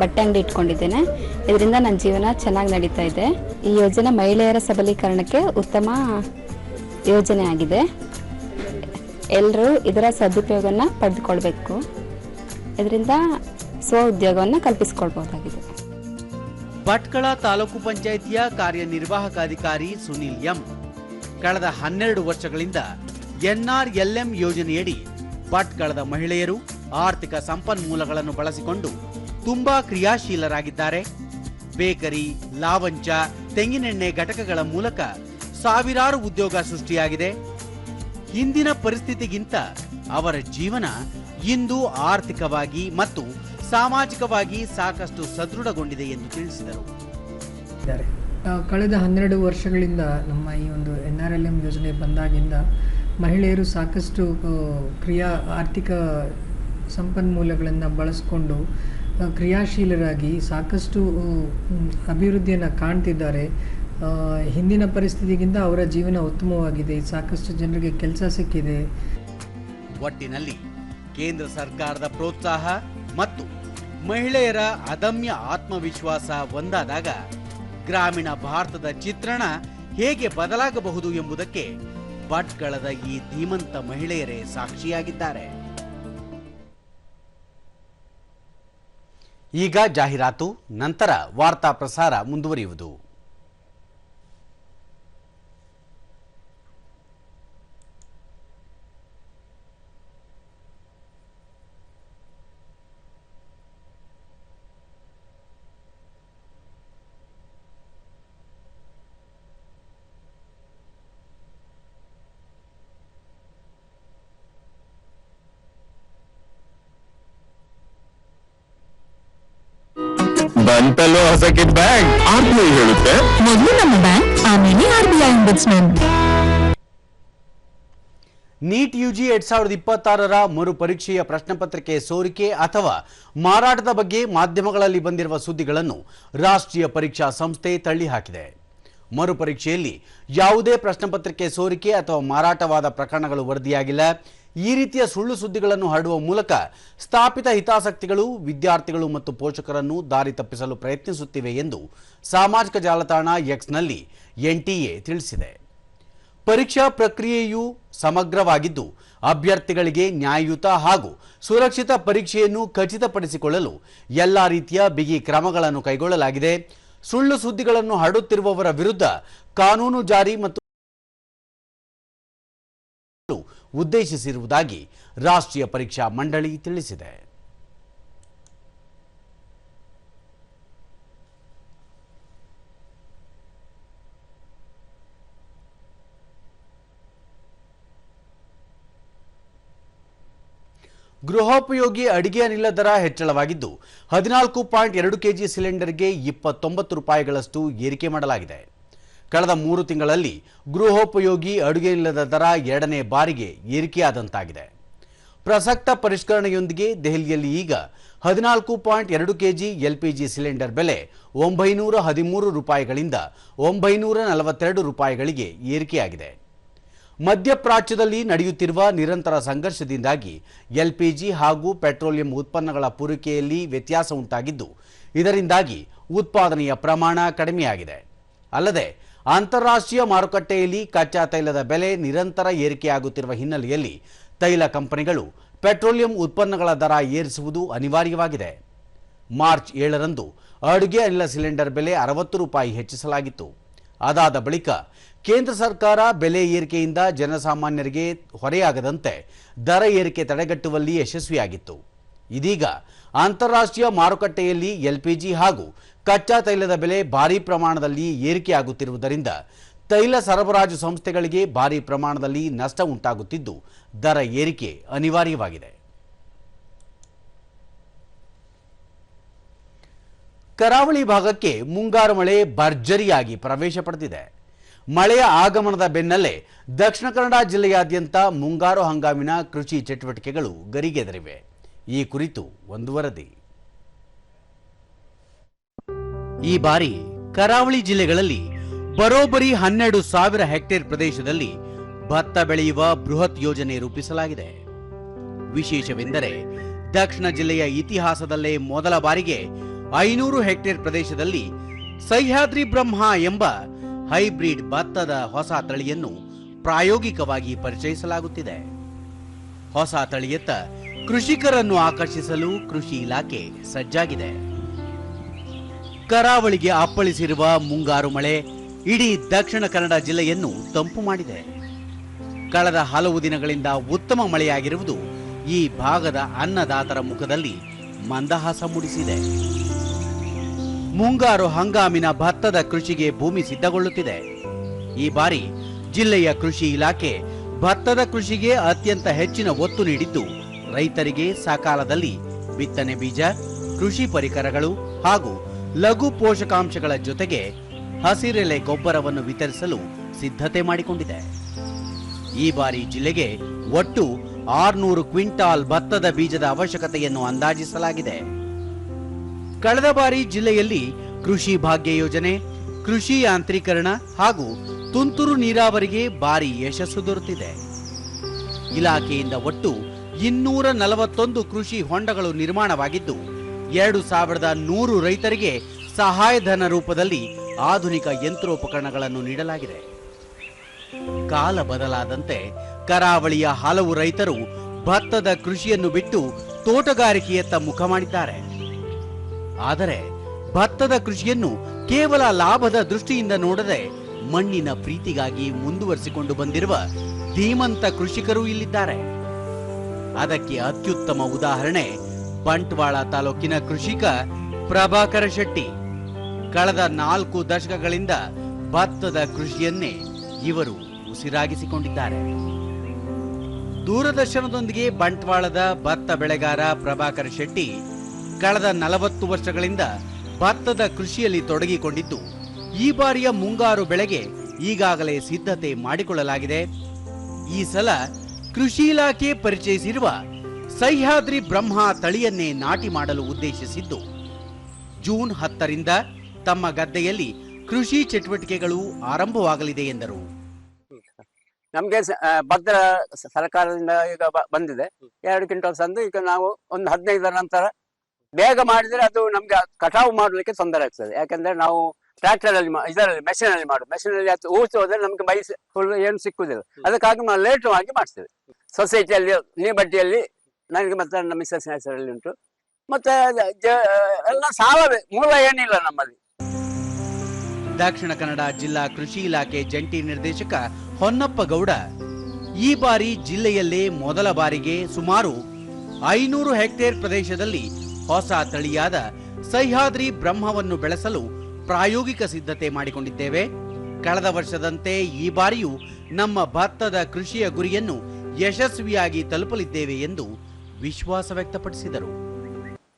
ಬಟ್ಟೆ ಅಂಗಡಿ ಇಟ್ಕೊಂಡಿದ್ದೇನೆ. ಇದರಿಂದ ನನ್ನ ಜೀವನ ಚೆನ್ನಾಗಿ ನಡೀತಾ ಇದೆ. ಈ ಯೋಜನೆ ಮಹಿಳೆಯರ ಸಬಲೀಕರಣಕ್ಕೆ ಉತ್ತಮ ಯೋಜನೆ ಆಗಿದೆ. ಎಲ್ಲರೂ ಇದರ ಸದುಪಯೋಗವನ್ನು ಪಡೆದುಕೊಳ್ಬೇಕು. ಇದರಿಂದ ಸ್ವ ಉದ್ಯೋಗವನ್ನು ಕಲ್ಪಿಸಿಕೊಳ್ಬಹುದಾಗಿದೆ. ಭಟ್ಕಳ ತಾಲೂಕು ಪಂಚಾಯಿತಿಯ ಕಾರ್ಯನಿರ್ವಾಹಕ ಅಧಿಕಾರಿ ಸುನಿಲ್ ಎಂ ಕಳೆದ 12 ವರ್ಷಗಳಿಂದ NRLM ಯೋಜನೆಯಡಿ ಭಟ್ಕಳದ ಮಹಿಳೆಯರು ಆರ್ಥಿಕ ಸಂಪನ್ಮೂಲಗಳನ್ನು ಬಳಸಿಕೊಂಡು ತುಂಬಾ ಕ್ರಿಯಾಶೀಲರಾಗಿದ್ದಾರೆ. ಬೇಕರಿ, ಲಾವಂಚ, ತೆಂಗಿನೆಣ್ಣೆ ಘಟಕಗಳ ಮೂಲಕ ಸಾವಿರಾರು ಉದ್ಯೋಗ ಸೃಷ್ಟಿಯಾಗಿದೆ. ಹಿಂದಿನ ಪರಿಸ್ಥಿತಿಗಿಂತ ಅವರ ಜೀವನ ಇಂದು ಆರ್ಥಿಕವಾಗಿ ಮತ್ತು ಸಾಮಾಜಿಕವಾಗಿ ಸಾಕಷ್ಟು ಸದೃಢಗೊಂಡಿದೆ ಎಂದು ತಿಳಿಸಿದರು. ಕಳೆದ 12 ವರ್ಷಗಳಿಂದ ನಮ್ಮ ಈ ಒಂದು NRLM ಯೋಜನೆ ಬಂದಾಗಿಂದ ಮಹಿಳೆಯರು ಸಾಕಷ್ಟು ಆರ್ಥಿಕ ಸಂಪನ್ಮೂಲಗಳನ್ನು ಬಳಸಿಕೊಂಡು ಕ್ರಿಯಾಶೀಲರಾಗಿ ಸಾಕಷ್ಟು ಅಭಿವೃದ್ಧಿಯನ್ನು ಕಾಣ್ತಿದ್ದಾರೆ. ಹಿಂದಿನ ಪರಿಸ್ಥಿತಿಗಿಂತ ಅವರ ಜೀವನ ಉತ್ತಮವಾಗಿದೆ. ಸಾಕಷ್ಟು ಜನರಿಗೆ ಕೆಲಸ ಸಿಕ್ಕಿದೆ. ಒಟ್ಟಿನಲ್ಲಿ ಕೇಂದ್ರ ಸರ್ಕಾರದ ಪ್ರೋತ್ಸಾಹ ಮತ್ತು ಮಹಿಳೆಯರ ಅದಮ್ಯ ಆತ್ಮವಿಶ್ವಾಸ ಒಂದಾದಾಗ ಗ್ರಾಮೀಣ ಭಾರತದ ಚಿತ್ರಣ ಹೇಗೆ ಬದಲಾಗಬಹುದು ಎಂಬುದಕ್ಕೆ ಭಟ್ಕಳದ ಈ ಧೀಮಂತ ಮಹಿಳೆಯರೇ ಸಾಕ್ಷಿಯಾಗಿದ್ದಾರೆ. ಈಗ ಜಾಹೀರಾತು, ನಂತರ ವಾರ್ತಾ ಪ್ರಸಾರ ಮುಂದುವರಿಯುವುದು. ಬಂತಲ್ಲೋ ಹೊಸ ಕಿಟ್ ಬ್ಯಾಗ್. RBI ಹೇಳುತ್ತೆ ಮೊದಲು ನಮ್ಮ ಬ್ಯಾಂಕ್, ಆಮೇಲೆ RBI ombudsman. ನೀಟ್ ಯುಜಿ 2026ರ ಮರುಪರೀಕ್ಷೆಯ ಪ್ರಶ್ನೆ ಪತ್ರಿಕೆ ಸೋರಿಕೆ ಅಥವಾ ಮಾರಾಟದ ಬಗ್ಗೆ ಮಾಧ್ಯಮಗಳಲ್ಲಿ ಬಂದಿರುವ ಸುದ್ದಿಗಳನ್ನು ರಾಷ್ಟ್ರೀಯ ಪರೀಕ್ಷಾ ಸಂಸ್ಥೆ ತಳ್ಳಿಹಾಕಿದೆ. ಮರುಪರೀಕ್ಷೆಯಲ್ಲಿ ಯಾವುದೇ ಪ್ರಶ್ನೆ ಪತ್ರಿಕೆ ಸೋರಿಕೆ ಅಥವಾ ಮಾರಾಟವಾದ ಪ್ರಕರಣಗಳು ವರದಿಯಾಗಿಲ್ಲ. ಈ ರೀತಿಯ ಸುಳ್ಳು ಸುದ್ದಿಗಳನ್ನು ಹರಡುವ ಮೂಲಕ ಸ್ಥಾಪಿತ ಹಿತಾಸಕ್ತಿಗಳು ವಿದ್ಯಾರ್ಥಿಗಳು ಮತ್ತು ಪೋಷಕರನ್ನು ದಾರಿ ತಪ್ಪಿಸಲು ಪ್ರಯತ್ನಿಸುತ್ತಿವೆ ಎಂದು ಸಾಮಾಜಿಕ ಜಾಲತಾಣ ಎಕ್ಸ್ನಲ್ಲಿ NTA ತಿಳಿಸಿದೆ. ಪರೀಕ್ಷಾ ಪ್ರಕ್ರಿಯೆಯು ಸಮಗ್ರವಾಗಿದ್ದು ಅಭ್ಯರ್ಥಿಗಳಿಗೆ ನ್ಯಾಯಯುತ ಹಾಗೂ ಸುರಕ್ಷಿತ ಪರೀಕ್ಷೆಯನ್ನು ಖಚಿತಪಡಿಸಿಕೊಳ್ಳಲು ಎಲ್ಲ ರೀತಿಯ ಬಿಗಿ ಕ್ರಮಗಳನ್ನು ಕೈಗೊಳ್ಳಲಾಗಿದೆ. ಸುಳ್ಳು ಸುದ್ದಿಗಳನ್ನು ಹರಡುತ್ತಿರುವವರ ವಿರುದ್ಧ ಕಾನೂನು ಜಾರಿ ಮತ್ತು ಉದ್ದೇಶಿಸಿರುವುದಾಗಿ ರಾಷ್ಟ್ರೀಯ ಪರೀಕ್ಷಾ ಮಂಡಳಿ ತಿಳಿಸಿದೆ. ಗೃಹೋಪಯೋಗಿ ಅಡಿಗೆ ಅನಿಲ ದರ ಹೆಚ್ಚಳವಾಗಿದ್ದು 14.2 ಕೆಜಿ ಸಿಲಿಂಡರ್ಗೆ 29 ರೂಪಾಯಿಗಳಷ್ಟು ಏರಿಕೆ ಮಾಡಲಾಗಿದೆ. ಕಳೆದ 3 ತಿಂಗಳಲ್ಲಿ ಗೃಹೋಪಯೋಗಿ ಅಡುಗೆ ಅನಿಲದ ದರ ಎರಡನೇ ಬಾರಿಗೆ ಏರಿಕೆಯಾದಂತಾಗಿದೆ. ಪ್ರಸಕ್ತ ಪರಿಷ್ಕರಣೆಯೊಂದಿಗೆ ದೆಹಲಿಯಲ್ಲಿ ಈಗ 14.2 ಕೆಜಿ LPG ಸಿಲಿಂಡರ್ ಬೆಲೆ 913 ರೂಪಾಯಿಗಳಿಂದ 942 ರೂಪಾಯಿಗಳಿಗೆ ಏರಿಕೆಯಾಗಿದೆ. ಮಧ್ಯಪ್ರಾಚ್ಯದಲ್ಲಿ ನಡೆಯುತ್ತಿರುವ ನಿರಂತರ ಸಂಘರ್ಷದಿಂದಾಗಿ LPG ಹಾಗೂ ಪೆಟ್ರೋಲಿಯಂ ಉತ್ಪನ್ನಗಳ ಪೂರೈಕೆಯಲ್ಲಿ ವ್ಯತ್ಯಾಸ ಉಂಟಾಗಿದ್ದು ಇದರಿಂದಾಗಿ ಉತ್ಪಾದನೆಯ ಪ್ರಮಾಣ ಕಡಿಮೆಯಾಗಿದೆ. ಅಲ್ಲದೆ ಅಂತಾರಾಷ್ಟ್ರೀಯ ಮಾರುಕಟ್ಟೆಯಲ್ಲಿ ಕಚ್ಚಾ ತೈಲದ ಬೆಲೆ ನಿರಂತರ ಏರಿಕೆಯಾಗುತ್ತಿರುವ ಹಿನ್ನೆಲೆಯಲ್ಲಿ ತೈಲ ಕಂಪನಿಗಳು ಪೆಟ್ರೋಲಿಯಂ ಉತ್ಪನ್ನಗಳ ದರ ಏರಿಸುವುದು ಅನಿವಾರ್ಯವಾಗಿದೆ. ಮಾರ್ಚ್ 7ರಂದು ಅಡುಗೆ ಅನಿಲ ಸಿಲಿಂಡರ್ ಬೆಲೆ 60 ರೂಪಾಯಿ ಹೆಚ್ಚಿಸಲಾಗಿತ್ತು. ಅದಾದ ಬಳಿಕ ಕೇಂದ್ರ ಸರ್ಕಾರ ಬೆಲೆ ಏರಿಕೆಯಿಂದ ಜನಸಾಮಾನ್ಯರಿಗೆ ಹೊರೆಯಾಗದಂತೆ ದರ ಏರಿಕೆ ತಡೆಗಟ್ಟುವಲ್ಲಿ ಯಶಸ್ವಿಯಾಗಿತ್ತು. ಇದೀಗ ಅಂತಾರಾಷ್ಟ್ರೀಯ ಮಾರುಕಟ್ಟೆಯಲ್ಲಿ LPG ಹಾಗೂ ಕಚ್ಚಾ ತೈಲದ ಬೆಲೆ ಭಾರೀ ಪ್ರಮಾಣದಲ್ಲಿ ಏರಿಕೆಯಾಗುತ್ತಿರುವುದರಿಂದ ತೈಲ ಸರಬರಾಜು ಸಂಸ್ಥೆಗಳಿಗೆ ಭಾರೀ ಪ್ರಮಾಣದಲ್ಲಿ ನಷ್ಟ ಉಂಟಾಗುತ್ತಿದ್ದು ದರ ಏರಿಕೆ ಅನಿವಾರ್ಯವಾಗಿದೆ. ಕರಾವಳಿ ಭಾಗಕ್ಕೆ ಮುಂಗಾರು ಮಳೆ ಭರ್ಜರಿಯಾಗಿ ಪ್ರವೇಶ ಪಡೆದಿದೆ. ಮಳೆಯ ಆಗಮನದ ಬೆನ್ನಲ್ಲೇ ದಕ್ಷಿಣ ಕನ್ನಡ ಜಿಲ್ಲೆಯಾದ್ಯಂತ ಮುಂಗಾರು ಹಂಗಾಮಿನ ಕೃಷಿ ಚಟುವಟಿಕೆಗಳು ಗರಿಗೆದರಿವೆ. ಈ ಕುರಿತು ಒಂದು ವರದಿ. ಈ ಬಾರಿ ಕರಾವಳಿ ಜಿಲ್ಲೆಗಳಲ್ಲಿ ಬರೋಬ್ಬರಿ 12,000 ಹೆಕ್ಟೇರ್ ಪ್ರದೇಶದಲ್ಲಿ ಭತ್ತ ಬೆಳೆಯುವ ಬೃಹತ್ ಯೋಜನೆ ರೂಪಿಸಲಾಗಿದೆ. ವಿಶೇಷವೆಂದರೆ ದಕ್ಷಿಣ ಜಿಲ್ಲೆಯ ಇತಿಹಾಸದಲ್ಲೇ ಮೊದಲ ಬಾರಿಗೆ 500 ಹೆಕ್ಟೇರ್ ಪ್ರದೇಶದಲ್ಲಿ ಸಹ್ಯಾದ್ರಿ ಬ್ರಹ್ಮ ಎಂಬ ಹೈಬ್ರಿಡ್ ಭತ್ತದ ಹೊಸ ತಳಿಯನ್ನು ಪ್ರಾಯೋಗಿಕವಾಗಿ ಪರಿಚಯಿಸಲಾಗುತ್ತಿದೆ. ಹೊಸ ತಳಿಯತ್ತ ಕೃಷಿಕರನ್ನು ಆಕರ್ಷಿಸಲು ಕೃಷಿ ಇಲಾಖೆ ಸಜ್ಜಾಗಿದೆ. ಕರಾವಳಿಗೆ ಅಪ್ಪಳಿಸಿರುವ ಮುಂಗಾರು ಮಳೆ ಇಡೀ ದಕ್ಷಿಣ ಕನ್ನಡ ಜಿಲ್ಲೆಯನ್ನು ತಂಪು ಮಾಡಿದೆ. ಕಳೆದ ಹಲವು ದಿನಗಳಿಂದ ಉತ್ತಮ ಮಳೆಯಾಗಿರುವುದು ಈ ಭಾಗದ ಅನ್ನದಾತರ ಮುಖದಲ್ಲಿ ಮಂದಹಾಸ ಮೂಡಿಸಿದೆ. ಮುಂಗಾರು ಹಂಗಾಮಿನ ಭತ್ತದ ಕೃಷಿಗೆ ಭೂಮಿ ಸಿದ್ಧಗೊಳ್ಳುತ್ತಿದೆ. ಈ ಬಾರಿ ಜಿಲ್ಲೆಯ ಕೃಷಿ ಇಲಾಖೆ ಭತ್ತದ ಕೃಷಿಗೆ ಅತ್ಯಂತ ಹೆಚ್ಚಿನ ಒತ್ತು ನೀಡಿದ್ದು ರೈತರಿಗೆ ಸಕಾಲದಲ್ಲಿ ಬಿತ್ತನೆ ಬೀಜ, ಕೃಷಿ ಪರಿಕರಗಳು ಹಾಗೂ ಲಘು ಪೋಷಕಾಂಶಗಳ ಜೊತೆಗೆ ಹಸಿರೆಲೆ ಗೊಬ್ಬರವನ್ನು ವಿತರಿಸಲು ಸಿದ್ಧತೆ ಮಾಡಿಕೊಂಡಿದೆ. ಈ ಬಾರಿ ಜಿಲ್ಲೆಗೆ ಒಟ್ಟು 600 ಕ್ವಿಂಟಾಲ್ ಭತ್ತದ ಬೀಜದ ಅವಶ್ಯಕತೆಯನ್ನು ಅಂದಾಜಿಸಲಾಗಿದೆ. ಕಳೆದ ಬಾರಿ ಜಿಲ್ಲೆಯಲ್ಲಿ ಕೃಷಿ ಭಾಗ್ಯ ಯೋಜನೆ, ಕೃಷಿ ಯಾಂತ್ರೀಕರಣ ಹಾಗೂ ತುಂತುರು ನೀರಾವರಿಗೆ ಭಾರಿ ಯಶಸ್ಸು ದೊರೆತಿದೆ. ಇಲಾಖೆಯಿಂದ ಒಟ್ಟು 241 ಕೃಷಿ ಹೊಂಡಗಳು ನಿರ್ಮಾಣವಾಗಿದ್ದು 2100 ರೈತರಿಗೆ ಸಹಾಯಧನ ರೂಪದಲ್ಲಿ ಆಧುನಿಕ ಯಂತ್ರೋಪಕರಣಗಳನ್ನು ನೀಡಲಾಗಿದೆ. ಕಾಲ ಬದಲಾದಂತೆ ಕರಾವಳಿಯ ಹಲವು ರೈತರು ಭತ್ತದ ಕೃಷಿಯನ್ನು ಬಿಟ್ಟು ತೋಟಗಾರಿಕೆಯತ್ತ ಮುಖ ಮಾಡಿದ್ದಾರೆ. ಆದರೆ ಭತ್ತದ ಕೃಷಿಯನ್ನು ಕೇವಲ ಲಾಭದ ದೃಷ್ಟಿಯಿಂದ ನೋಡದೆ ಮಣ್ಣಿನ ಪ್ರೀತಿಗಾಗಿ ಮುಂದುವರಿಸಿಕೊಂಡು ಬಂದಿರುವ ಧೀಮಂತ ಕೃಷಿಕರು ಇಲ್ಲಿದ್ದಾರೆ. ಅದಕ್ಕೆ ಅತ್ಯುತ್ತಮ ಉದಾಹರಣೆ ಬಂಟ್ವಾಳ ತಾಲೂಕಿನ ಕೃಷಿಕ ಪ್ರಭಾಕರ ಶೆಟ್ಟಿ. ಕಳೆದ 4 ದಶಕಗಳಿಂದ ಭತ್ತದ ಕೃಷಿಯನ್ನೇ ಇವರು ಉಸಿರಾಗಿಸಿಕೊಂಡಿದ್ದಾರೆ. ದೂರದರ್ಶನದೊಂದಿಗೆ ಬಂಟ್ವಾಳದ ಭತ್ತ ಬೆಳೆಗಾರ ಪ್ರಭಾಕರ ಶೆಟ್ಟಿ ಕಳೆದ 40 ವರ್ಷಗಳಿಂದ ಭತ್ತದ ಕೃಷಿಯಲ್ಲಿ ತೊಡಗಿಕೊಂಡಿದ್ದು ಈ ಬಾರಿಯ ಮುಂಗಾರು ಬೆಳೆಗೆ ಈಗಾಗಲೇ ಸಿದ್ಧತೆ ಮಾಡಿಕೊಳ್ಳಲಾಗಿದೆ. ಈ ಸಲ ಕೃಷಿ ಇಲಾಖೆ ಪರಿಚಯಿಸಿರುವ ಸಹ್ಯಾದ್ರಿ ಬ್ರಹ್ಮ ತಳಿಯನ್ನೇ ನಾಟಿ ಮಾಡಲು ಉದ್ದೇಶಿಸಿದ್ದು ಜೂನ್ 10ರಿಂದ ತಮ್ಮ ಗದ್ದೆಯಲ್ಲಿ ಕೃಷಿ ಚಟುವಟಿಕೆಗಳು ಆರಂಭವಾಗಲಿದೆ ಎಂದರು. ನಮಗೆ ಭದ್ರ ಸರ್ಕಾರದಿಂದ ಈಗ ಬಂದಿದೆ 2 ಕ್ವಿಂಟಲ್ ಸಂದು. ಈಗ ನಾವು ಒಂದು 15ರ ನಂತರ ಬೇಗ ಮಾಡಿದ್ರೆ ಅದು ನಮ್ಗೆ ಕಟಾವು ಮಾಡಲಿಕ್ಕೆ ತೊಂದರೆ ಆಗ್ತದೆ. ಯಾಕಂದ್ರೆ ನಾವು ಟ್ರ್ಯಾಕ್ಟರ್ ಅಲ್ಲಿ ಇದರಲ್ಲಿ ಮೆಷಿನ್ ಅಲ್ಲಿ ಮಾಡುದು. ಮೆಷಿನ್ ಅಲ್ಲಿ ಊಸಿ ಹೋದ್ರೆ ನಮ್ಗೆ ಬೈ ಫುಲ್ ಏನು ಸಿಕ್ಕುದಿಲ್ಲ. ಅದಕ್ಕಾಗಿ ನಾವು ಲೇಟ್ ಆಗಿ ಮಾಡ್ತೇವೆ. ಸೊಸೈಟಿಯಲ್ಲಿ ನೀಬಡ್ಡಿಯಲ್ಲಿ ನನಗೆ ಮತ್ತೆ ನನ್ನ ಮಿಸ್ಸಸ್ ಹೆಸರಲ್ಲಿ ಉಂಟು. ಮತ್ತೆ ಎಲ್ಲ ಸಾಲವೇ, ಮೂಲ ಏನಿಲ್ಲ ನಮ್ಮಲ್ಲಿ. ದಕ್ಷಿಣ ಕನ್ನಡ ಜಿಲ್ಲಾ ಕೃಷಿ ಇಲಾಖೆ ಜಂಟಿ ನಿರ್ದೇಶಕ ಹೊನ್ನಪ್ಪ ಗೌಡ ಈ ಬಾರಿ ಜಿಲ್ಲೆಯಲ್ಲೇ ಮೊದಲ ಬಾರಿಗೆ ಸುಮಾರು 500 ಹೆಕ್ಟೇರ್ ಪ್ರದೇಶದಲ್ಲಿ ಹೊಸ ತಳಿಯಾದ ಸಹ್ಯಾದ್ರಿ ಬ್ರಹ್ಮವನ್ನು ಬೆಳೆಸಲು ಪ್ರಾಯೋಗಿಕ ಸಿದ್ಧತೆ ಮಾಡಿಕೊಂಡಿದ್ದೇವೆ. ಕಳೆದ ವರ್ಷದಂತೆ ಈ ಬಾರಿಯೂ ನಮ್ಮ ಭತ್ತದ ಕೃಷಿಯ ಗುರಿಯನ್ನು ಯಶಸ್ವಿಯಾಗಿ ತಲುಪಲಿದ್ದೇವೆ ಎಂದು ವಿಶ್ವಾಸ ವ್ಯಕ್ತಪಡಿಸಿದರು.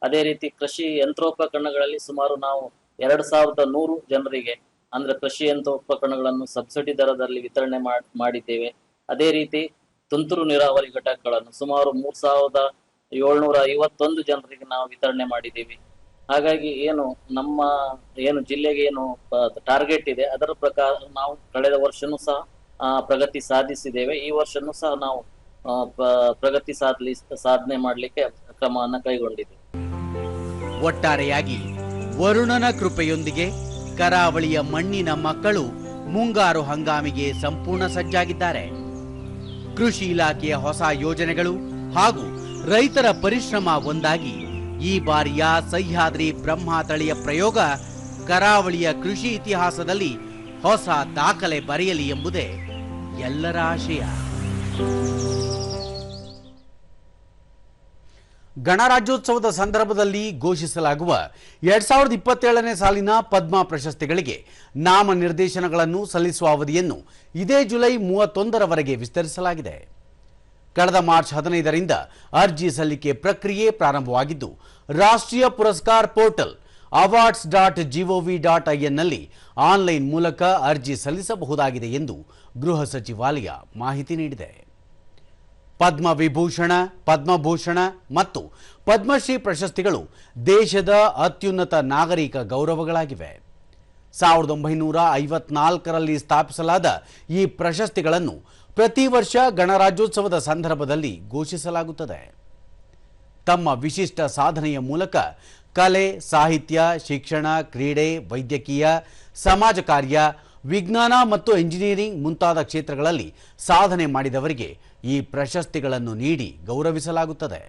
ಅದೇ ರೀತಿ ಕೃಷಿ ಯಂತ್ರೋಪಕರಣಗಳಲ್ಲಿ ಸುಮಾರು ನಾವು 2100 ಜನರಿಗೆ ಅಂದ್ರೆ ಕೃಷಿ ಯಂತ್ರೋಪಕರಣಗಳನ್ನು ಸಬ್ಸಿಡಿ ದರದಲ್ಲಿ ವಿತರಣೆ ಮಾಡಿದ್ದೇವೆ. ಅದೇ ರೀತಿ ತುಂತುರು ನೀರಾವರಿ ಘಟಕಗಳನ್ನು ಸುಮಾರು 3751 ಜನರಿಗೆ ನಾವು ವಿತರಣೆ ಮಾಡಿದ್ದೀವಿ. ಹಾಗಾಗಿ ನಮ್ಮ ಜಿಲ್ಲೆಗೆ ಟಾರ್ಗೆಟ್ ಇದೆ ಅದರ ಪ್ರಕಾರ ನಾವು ಕಳೆದ ವರ್ಷನೂ ಸಹ ಪ್ರಗತಿ ಸಾಧಿಸಿದ್ದೇವೆ. ಈ ವರ್ಷನೂ ಸಹ ನಾವು ಪ್ರಗತಿ ಸಾಧನೆ ಮಾಡಲಿಕ್ಕೆ ಕ್ರಮವನ್ನು ಕೈಗೊಂಡಿದ್ದೇವೆ. ಒಟ್ಟಾರೆಯಾಗಿ ವರುಣನ ಕೃಪೆಯೊಂದಿಗೆ ಕರಾವಳಿಯ ಮಣ್ಣಿನ ಮಕ್ಕಳು ಮುಂಗಾರು ಹಂಗಾಮಿಗೆ ಸಂಪೂರ್ಣ ಸಜ್ಜಾಗಿದ್ದಾರೆ. ಕೃಷಿ ಇಲಾಖೆಯ ಹೊಸ ಯೋಜನೆಗಳು ಹಾಗೂ ರೈತರ ಪರಿಶ್ರಮ ಒಂದಾಗಿ ಈ ಬಾರಿಯ ಸಹ್ಯಾದ್ರಿ ಬ್ರಹ್ಮ ತಳಿಯ ಪ್ರಯೋಗ ಕರಾವಳಿಯ ಕೃಷಿ ಇತಿಹಾಸದಲ್ಲಿ ಹೊಸ ದಾಖಲೆ ಬರೆಯಲಿ ಎಂಬುದೇ ಎಲ್ಲರ ಆಶಯ. ಗಣರಾಜ್ಯೋತ್ಸವದ ಸಂದರ್ಭದಲ್ಲಿ ಘೋಷಿಸಲಾಗುವ 2027ನೇ ಸಾಲಿನ ಪದ್ಮ ಪ್ರಶಸ್ತಿಗಳಿಗೆ ನಾಮನಿರ್ದೇಶನಗಳನ್ನು ಸಲ್ಲಿಸುವ ಅವಧಿಯನ್ನು ಇದೇ ಜುಲೈ 31ರವರೆಗೆ ವಿಸ್ತರಿಸಲಾಗಿದೆ. ಕಳೆದ ಮಾರ್ಚ್ 15ರಿಂದ ಅರ್ಜಿ ಸಲ್ಲಿಕೆ ಪ್ರಕ್ರಿಯೆ ಪ್ರಾರಂಭವಾಗಿದ್ದು ರಾಷ್ಟ್ರೀಯ ಪುರಸ್ಕಾರ್ ಪೋರ್ಟಲ್ awards.gov.in ನಲ್ಲಿ ಆನ್ಲೈನ್ ಮೂಲಕ ಅರ್ಜಿ ಸಲ್ಲಿಸಬಹುದಾಗಿದೆ ಎಂದು ಗೃಹ ಸಚಿವಾಲಯ ಮಾಹಿತಿ ನೀಡಿದೆ. ಪದ್ಮವಿಭೂಷಣ, ಪದ್ಮಭೂಷಣ ಮತ್ತು ಪದ್ಮಶ್ರೀ ಪ್ರಶಸ್ತಿಗಳು ದೇಶದ ಅತ್ಯುನ್ನತ ನಾಗರಿಕ ಗೌರವಗಳಾಗಿವೆ. 1954ರಲ್ಲಿ ಸ್ಥಾಪಿಸಲಾದ ಈ ಪ್ರಶಸ್ತಿಗಳನ್ನು ಪ್ರತಿ ವರ್ಷ ಗಣರಾಜ್ಯೋತ್ಸವದ ಸಂದರ್ಭದಲ್ಲಿ ಘೋಷಿಸಲಾಗುತ್ತದೆ. ತಮ್ಮ ವಿಶಿಷ್ಟ ಸಾಧನೆಯ ಮೂಲಕ ಕಲೆ, ಸಾಹಿತ್ಯ, ಶಿಕ್ಷಣ, ಕ್ರೀಡೆ, ವೈದ್ಯಕೀಯ, ಸಮಾಜ ಕಾರ್ಯ, ವಿಜ್ಞಾನ ಮತ್ತು ಎಂಜಿನಿಯರಿಂಗ್ ಮುಂತಾದ ಕ್ಷೇತ್ರಗಳಲ್ಲಿ ಸಾಧನೆ ಮಾಡಿದವರಿಗೆ ಈ ಪ್ರಶಸ್ತಿಗಳನ್ನು ನೀಡಿ ಗೌರವಿಸಲಾಗುತ್ತದೆ.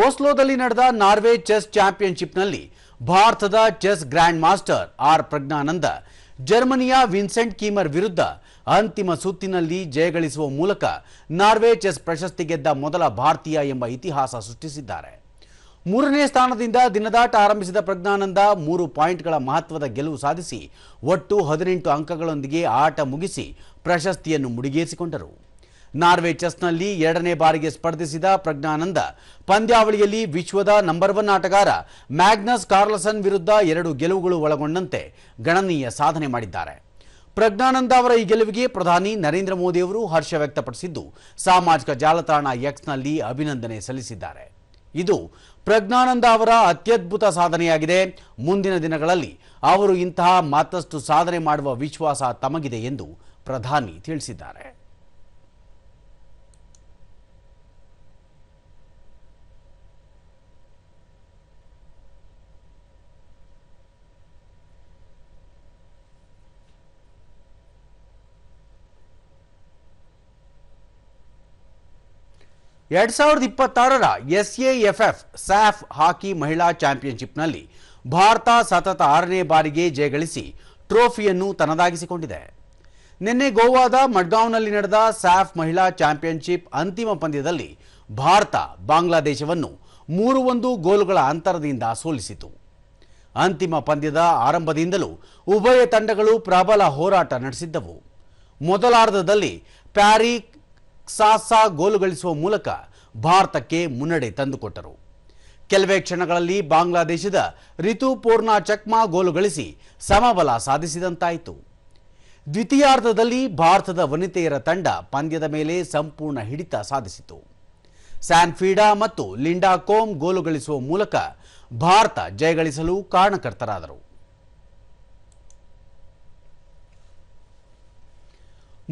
ಓಸ್ಲೋದಲ್ಲಿ ನಡೆದ ನಾರ್ವೆ ಚೆಸ್ ಚಾಂಪಿಯನ್ಶಿಪ್ನಲ್ಲಿ ಭಾರತದ chess grand master R Praggnanandhaa ಜರ್ಮನಿಯ ವಿನ್ಸೆಂಟ್ ಕೀಮರ್ ವಿರುದ್ಧ ಅಂತಿಮ ಸುತ್ತಿನಲ್ಲಿ ಜಯಗಳಿಸುವ ಮೂಲಕ ನಾರ್ವೆ ಚೆಸ್ ಪ್ರಶಸ್ತಿ ಗೆದ್ದ ಮೊದಲ ಭಾರತೀಯ ಎಂಬ ಇತಿಹಾಸ ಸೃಷ್ಟಿಸಿದ್ದಾರೆ. 3ನೇ ಸ್ಥಾನದಿಂದ ದಿನದಾಟ ಆರಂಭಿಸಿದ ಪ್ರಜ್ಞಾನಂದ 3 ಪಾಯಿಂಟ್ಗಳ ಮಹತ್ವದ ಗೆಲುವು ಸಾಧಿಸಿ ಒಟ್ಟು 18 ಅಂಕಗಳೊಂದಿಗೆ ಆಟ ಮುಗಿಸಿ ಪ್ರಶಸ್ತಿಯನ್ನು ಮುಡಿಗೇರಿಸಿಕೊಂಡರು. ನಾರ್ವೆ ಚೆಸ್ನಲ್ಲಿ 2ನೇ ಬಾರಿಗೆ ಸ್ಪರ್ಧಿಸಿದ ಪ್ರಜ್ಞಾನಂದ ಪಂದ್ಯಾವಳಿಯಲ್ಲಿ ವಿಶ್ವದ ನಂಬರ್ 1 ಆಟಗಾರ ಮ್ಯಾಗ್ನಸ್ ಕಾರ್ಲ್ಸನ್ ವಿರುದ್ಧ 2 ಗೆಲುವುಗಳು ಒಳಗೊಂಡಂತೆ ಗಣನೀಯ ಸಾಧನೆ ಮಾಡಿದ್ದಾರೆ. ಪ್ರಜ್ಞಾನಂದ ಅವರ ಈ ಗೆಲುವಿಗೆ ಪ್ರಧಾನಿ ನರೇಂದ್ರ ಮೋದಿ ಅವರು ಹರ್ಷ ವ್ಯಕ್ತಪಡಿಸಿದ್ದು ಸಾಮಾಜಿಕ ಜಾಲತಾಣ ಎಕ್ಸ್ನಲ್ಲಿ ಅಭಿನಂದನೆ ಸಲ್ಲಿಸಿದ್ದಾರೆ. ಇದು ಪ್ರಜ್ಞಾನಂದ ಅವರ ಅತ್ಯದ್ಭುತ ಸಾಧನೆಯಾಗಿದೆ. ಮುಂದಿನ ದಿನಗಳಲ್ಲಿ ಅವರು ಇಂತಹ ಮತ್ತಷ್ಟು ಸಾಧನೆ ಮಾಡುವ ವಿಶ್ವಾಸ ತಮಗಿದೆ ಎಂದು ಪ್ರಧಾನಿ ತಿಳಿಸಿದ್ದಾರೆ. ಎರಡ್ 2026ರ SAFF ಸ್ಯಾಫ್ ಹಾಕಿ ಮಹಿಳಾ ಚಾಂಪಿಯನ್ಶಿಪ್ನಲ್ಲಿ ಭಾರತ ಸತತ 6ನೇ ಬಾರಿಗೆ ಜಯಗಳಿಸಿ ಟ್ರೋಫಿಯನ್ನು ತನ್ನದಾಗಿಸಿಕೊಂಡಿದೆ. ನಿನ್ನೆ ಗೋವಾದ ಮಡ್ಗಾಂವ್ನಲ್ಲಿ ನಡೆದ ಸ್ಯಾಫ್ ಮಹಿಳಾ ಚಾಂಪಿಯನ್ಶಿಪ್ ಅಂತಿಮ ಪಂದ್ಯದಲ್ಲಿ ಭಾರತ ಬಾಂಗ್ಲಾದೇಶವನ್ನು 3-1 ಗೋಲುಗಳ ಅಂತರದಿಂದ ಸೋಲಿಸಿತು. ಅಂತಿಮ ಪಂದ್ಯದ ಆರಂಭದಿಂದಲೂ ಉಭಯ ತಂಡಗಳು ಪ್ರಬಲ ಹೋರಾಟ ನಡೆಸಿದ್ದವು. ಮೊದಲಾರ್ಧದಲ್ಲಿ ಪ್ಯಾರಿ ಸಾಸಾ ಗೋಲು ಗಳಿಸುವ ಮೂಲಕ ಭಾರತಕ್ಕೆ ಮುನ್ನಡೆ ತಂದುಕೊಟ್ಟರು. ಕೆಲವೇ ಕ್ಷಣಗಳಲ್ಲಿ ಬಾಂಗ್ಲಾದೇಶದ ರಿತುಪೂರ್ಣ ಚಕ್ಮಾ ಗೋಲು ಗಳಿಸಿ ಸಮಬಲ ಸಾಧಿಸಿದಂತಾಯಿತು. ದ್ವಿತೀಯಾರ್ಧದಲ್ಲಿ ಭಾರತದ ವನಿತೆಯರ ತಂಡ ಪಂದ್ಯದ ಮೇಲೆ ಸಂಪೂರ್ಣ ಹಿಡಿತ ಸಾಧಿಸಿತು. ಸ್ಯಾನ್ಫೀಡಾ ಮತ್ತು ಲಿಂಡಾ ಕೋಮ್ ಗೋಲು ಗಳಿಸುವ ಮೂಲಕ ಭಾರತ ಜಯಗಳಿಸಲು ಕಾರಣಕರ್ತರಾದರು.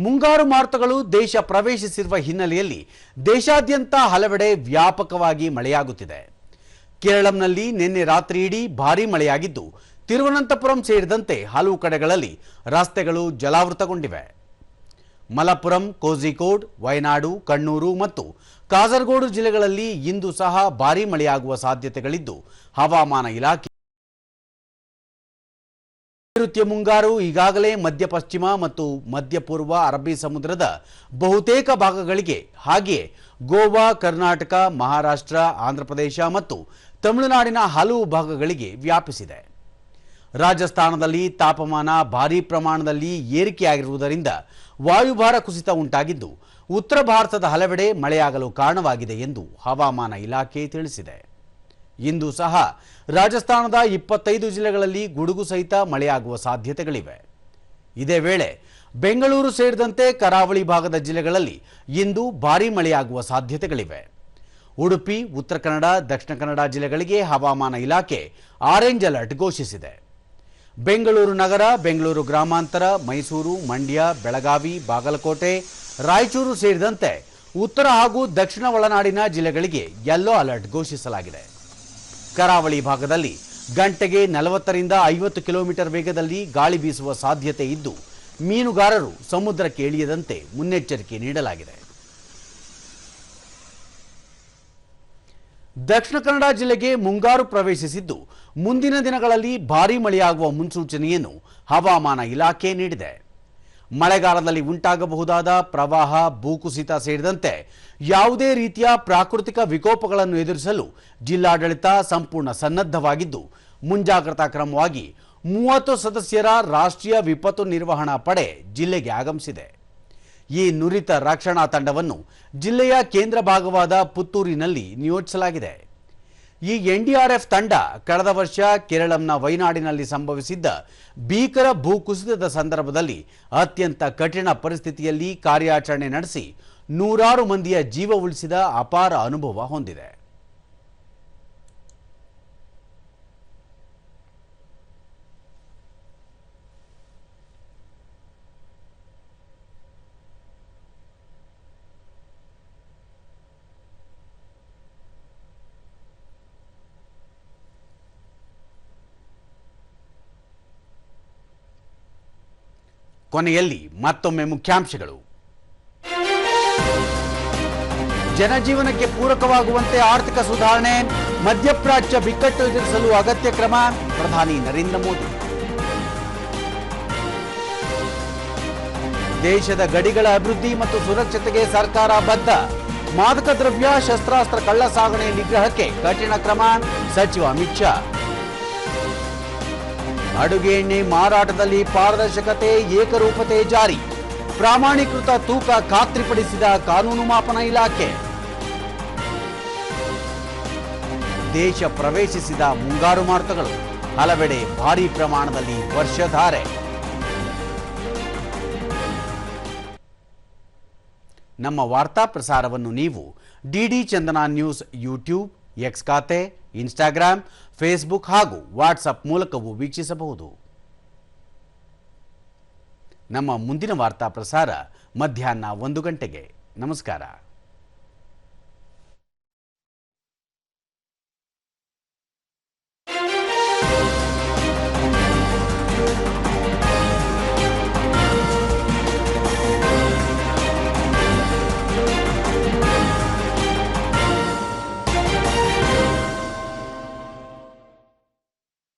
ಮುಂಗಾರು ಮಾರುತಗಳು ದೇಶ ಪ್ರವೇಶಿಸಿರುವ ಹಿನ್ನೆಲೆಯಲ್ಲಿ ದೇಶಾದ್ಯಂತ ಹಲವೆಡೆ ವ್ಯಾಪಕವಾಗಿ ಮಳೆಯಾಗುತ್ತಿದೆ. ಕೇರಳಂನಲ್ಲಿ ನಿನ್ನೆ ರಾತ್ರಿ ಇಡೀ ಭಾರೀ ಮಳೆಯಾಗಿದ್ದು, ತಿರುವನಂತಪುರಂ ಸೇರಿದಂತೆ ಹಲವು ಕಡೆಗಳಲ್ಲಿ ರಸ್ತೆಗಳು ಜಲಾವೃತಗೊಂಡಿವೆ. ಮಲಪ್ಪುರಂ, ಕೋಝಿಕೋಡ್, ವಯನಾಡು, ಕಣ್ಣೂರು ಮತ್ತು ಕಾಸರಗೋಡು ಜಿಲ್ಲೆಗಳಲ್ಲಿ ಇಂದು ಸಹ ಭಾರೀ ಮಳೆಯಾಗುವ ಸಾಧ್ಯತೆಗಳಿದ್ದು, ಹವಾಮಾನ ಇಲಾಖೆ ನೈಋತ್ಯ ಮುಂಗಾರು ಈಗಾಗಲೇ ಮಧ್ಯ ಪಶ್ಚಿಮ ಮತ್ತು ಮಧ್ಯ ಪೂರ್ವ ಅರಬ್ಬಿ ಸಮುದ್ರದ ಬಹುತೇಕ ಭಾಗಗಳಿಗೆ, ಹಾಗೆಯೇ ಗೋವಾ, ಕರ್ನಾಟಕ, ಮಹಾರಾಷ್ಟ್ರ, ಆಂಧ್ರಪ್ರದೇಶ ಮತ್ತು ತಮಿಳುನಾಡಿನ ಹಲವು ಭಾಗಗಳಿಗೆ ವ್ಯಾಪಿಸಿದೆ. ರಾಜಸ್ಥಾನದಲ್ಲಿ ತಾಪಮಾನ ಭಾರೀ ಪ್ರಮಾಣದಲ್ಲಿ ಏರಿಕೆಯಾಗಿರುವುದರಿಂದ ವಾಯುಭಾರ ಕುಸಿತ ಉಂಟಾಗಿದ್ದು, ಉತ್ತರ ಭಾರತದ ಹಲವೆಡೆ ಮಳೆಯಾಗಲು ಕಾರಣವಾಗಿದೆ ಎಂದು ಹವಾಮಾನ ಇಲಾಖೆ ತಿಳಿಸಿದೆ. ಇಂದು ಸಹ ರಾಜಸ್ಥಾನದ 25 ಜಿಲ್ಲೆಗಳಲ್ಲಿ ಗುಡುಗು ಸಹಿತ ಮಳೆಯಾಗುವ ಸಾಧ್ಯತೆಗಳಿವೆ. ಇದೇ ವೇಳೆ ಬೆಂಗಳೂರು ಸೇರಿದಂತೆ ಕರಾವಳಿ ಭಾಗದ ಜಿಲ್ಲೆಗಳಲ್ಲಿ ಇಂದು ಭಾರೀ ಮಳೆಯಾಗುವ ಸಾಧ್ಯತೆಗಳಿವೆ. ಉಡುಪಿ, ಉತ್ತರ ಕನ್ನಡ, ದಕ್ಷಿಣ ಕನ್ನಡ ಜಿಲ್ಲೆಗಳಿಗೆ ಹವಾಮಾನ ಇಲಾಖೆ ಆರೆಂಜ್ ಅಲರ್ಟ್ ಘೋಷಿಸಿದೆ. ಬೆಂಗಳೂರು ನಗರ, ಬೆಂಗಳೂರು ಗ್ರಾಮಾಂತರ, ಮೈಸೂರು, ಮಂಡ್ಯ, ಬೆಳಗಾವಿ, ಬಾಗಲಕೋಟೆ, ರಾಯಚೂರು ಸೇರಿದಂತೆ ಉತ್ತರ ಹಾಗೂ ದಕ್ಷಿಣ ಒಳನಾಡಿನ ಜಿಲ್ಲೆಗಳಿಗೆ ಯೆಲ್ಲೋ ಅಲರ್ಟ್ ಘೋಷಿಸಲಾಗಿದೆ. ಕರಾವಳಿ ಭಾಗದಲ್ಲಿ ಗಂಟೆಗೆ 40ರಿಂದ 50 ಕಿಲೋಮೀಟರ್ ವೇಗದಲ್ಲಿ ಗಾಳಿ ಬೀಸುವ ಸಾಧ್ಯತೆ ಇದ್ದು, ಮೀನುಗಾರರು ಸಮುದ್ರಕ್ಕೆ ಇಳಿಯದಂತೆ ಮುನ್ನೆಚ್ಚರಿಕೆ ನೀಡಲಾಗಿದೆ. ದಕ್ಷಿಣ ಕನ್ನಡ ಜಿಲ್ಲೆಗೆ ಮುಂಗಾರು ಪ್ರವೇಶಿಸಿದ್ದು, ಮುಂದಿನ ದಿನಗಳಲ್ಲಿ ಭಾರೀ ಮಳೆಯಾಗುವ ಮುನ್ಸೂಚನೆಯನ್ನು ಹವಾಮಾನ ಇಲಾಖೆ ನೀಡಿದೆ. ಮಳೆಗಾಲದಲ್ಲಿ ಉಂಟಾಗಬಹುದಾದ ಪ್ರವಾಹ, ಭೂಕುಸಿತ ಸೇರಿದಂತೆ ಯಾವುದೇ ರೀತಿಯ ಪ್ರಾಕೃತಿಕ ವಿಕೋಪಗಳನ್ನು ಎದುರಿಸಲು ಜಿಲ್ಲಾಡಳಿತ ಸಂಪೂರ್ಣ ಸನ್ನದ್ಧವಾಗಿದ್ದು, ಮುಂಜಾಗ್ರತಾ ಕ್ರಮವಾಗಿ 30 ಸದಸ್ಯರ ರಾಷ್ಟ್ರೀಯ ವಿಪತ್ತು ನಿರ್ವಹಣಾ ಪಡೆ ಜಿಲ್ಲೆಗೆ ಆಗಮಿಸಿದೆ. ಈ ನುರಿತ ರಕ್ಷಣಾ ತಂಡವನ್ನು ಜಿಲ್ಲೆಯ ಕೇಂದ್ರ ಭಾಗವಾದ ಪುತ್ತೂರಿನಲ್ಲಿ ನಿಯೋಜಿಸಲಾಗಿದೆ. ಈ ಎನ್ಡಿಆರ್ಎಫ್ ತಂಡ ಕಳೆದ ವರ್ಷ ಕೇರಳಂನ ವಯನಾಡಿನಲ್ಲಿ ಸಂಭವಿಸಿದ್ದ ಭೀಕರ ಭೂಕುಸಿತದ ಸಂದರ್ಭದಲ್ಲಿ ಅತ್ಯಂತ ಕಠಿಣ ಪರಿಸ್ಥಿತಿಯಲ್ಲಿ ಕಾರ್ಯಾಚರಣೆ ನಡೆಸಿ ನೂರಾರು ಮಂದಿಯ ಜೀವ ಉಳಿಸಿದ ಅಪಾರ ಅನುಭವ ಹೊಂದಿದೆ. ಕೊನೆಯಲ್ಲಿ ಮತ್ತೊಮ್ಮೆ ಮುಖ್ಯಾಂಶಗಳು. ಜನಜೀವನಕ್ಕೆ ಪೂರಕವಾಗುವಂತೆ ಆರ್ಥಿಕ ಸುಧಾರಣೆ, ಮಧ್ಯಪ್ರಾಚ್ಯ ಬಿಕ್ಕಟ್ಟು ಎದುರಿಸಲು ಅಗತ್ಯ ಕ್ರಮ, ಪ್ರಧಾನಿ ನರೇಂದ್ರ ಮೋದಿ. ದೇಶದ ಗಡಿಗಳ ಅಭಿವೃದ್ಧಿ ಮತ್ತು ಸುರಕ್ಷತೆಗೆ ಸರ್ಕಾರ ಬದ್ಧ, ಮಾದಕ ದ್ರವ್ಯ, ಶಸ್ತ್ರಾಸ್ತ್ರ ಕಳ್ಳ ಸಾಗಣೆ ನಿಗ್ರಹಕ್ಕೆ ಕಠಿಣ ಕ್ರಮ, ಸಚಿವ ಅಮಿತ್ ಶಾ. ಅಡುಗೆ ಎಣ್ಣೆ ಮಾರಾಟದಲ್ಲಿ ಪಾರದರ್ಶಕತೆ, ಏಕರೂಪತೆ ಜಾರಿ, ಪ್ರಾಮಾಣೀಕೃತ ತೂಕ ಖಾತ್ರಿಪಡಿಸಿದ ಕಾನೂನು ಮಾಪನ ಇಲಾಖೆ. ದೇಶ ಪ್ರವೇಶಿಸಿದ ಮುಂಗಾರು ಮಾರುತಗಳು, ಹಲವೆಡೆ ಭಾರೀ ಪ್ರಮಾಣದಲ್ಲಿ ವರ್ಷಧಾರೆ. ನಮ್ಮ ವಾರ್ತಾ ಪ್ರಸಾರವನ್ನು ನೀವು ಡಿಡಿ ಚಂದನ ನ್ಯೂಸ್ ಯೂಟ್ಯೂಬ್, ಎಕ್ಸ್ ಖಾತೆ, ಇನ್ಸ್ಟಾಗ್ರಾಮ್, ಫೇಸ್ಬುಕ್ ಹಾಗೂ ವಾಟ್ಸಪ್ ಮೂಲಕವೂ ವೀಕ್ಷಿಸಬಹುದು. ನಮ್ಮ ಮುಂದಿನ ವಾರ್ತಾ ಪ್ರಸಾರ ಮಧ್ಯಾಹ್ನ 1 ಗಂಟೆಗೆ. ನಮಸ್ಕಾರ.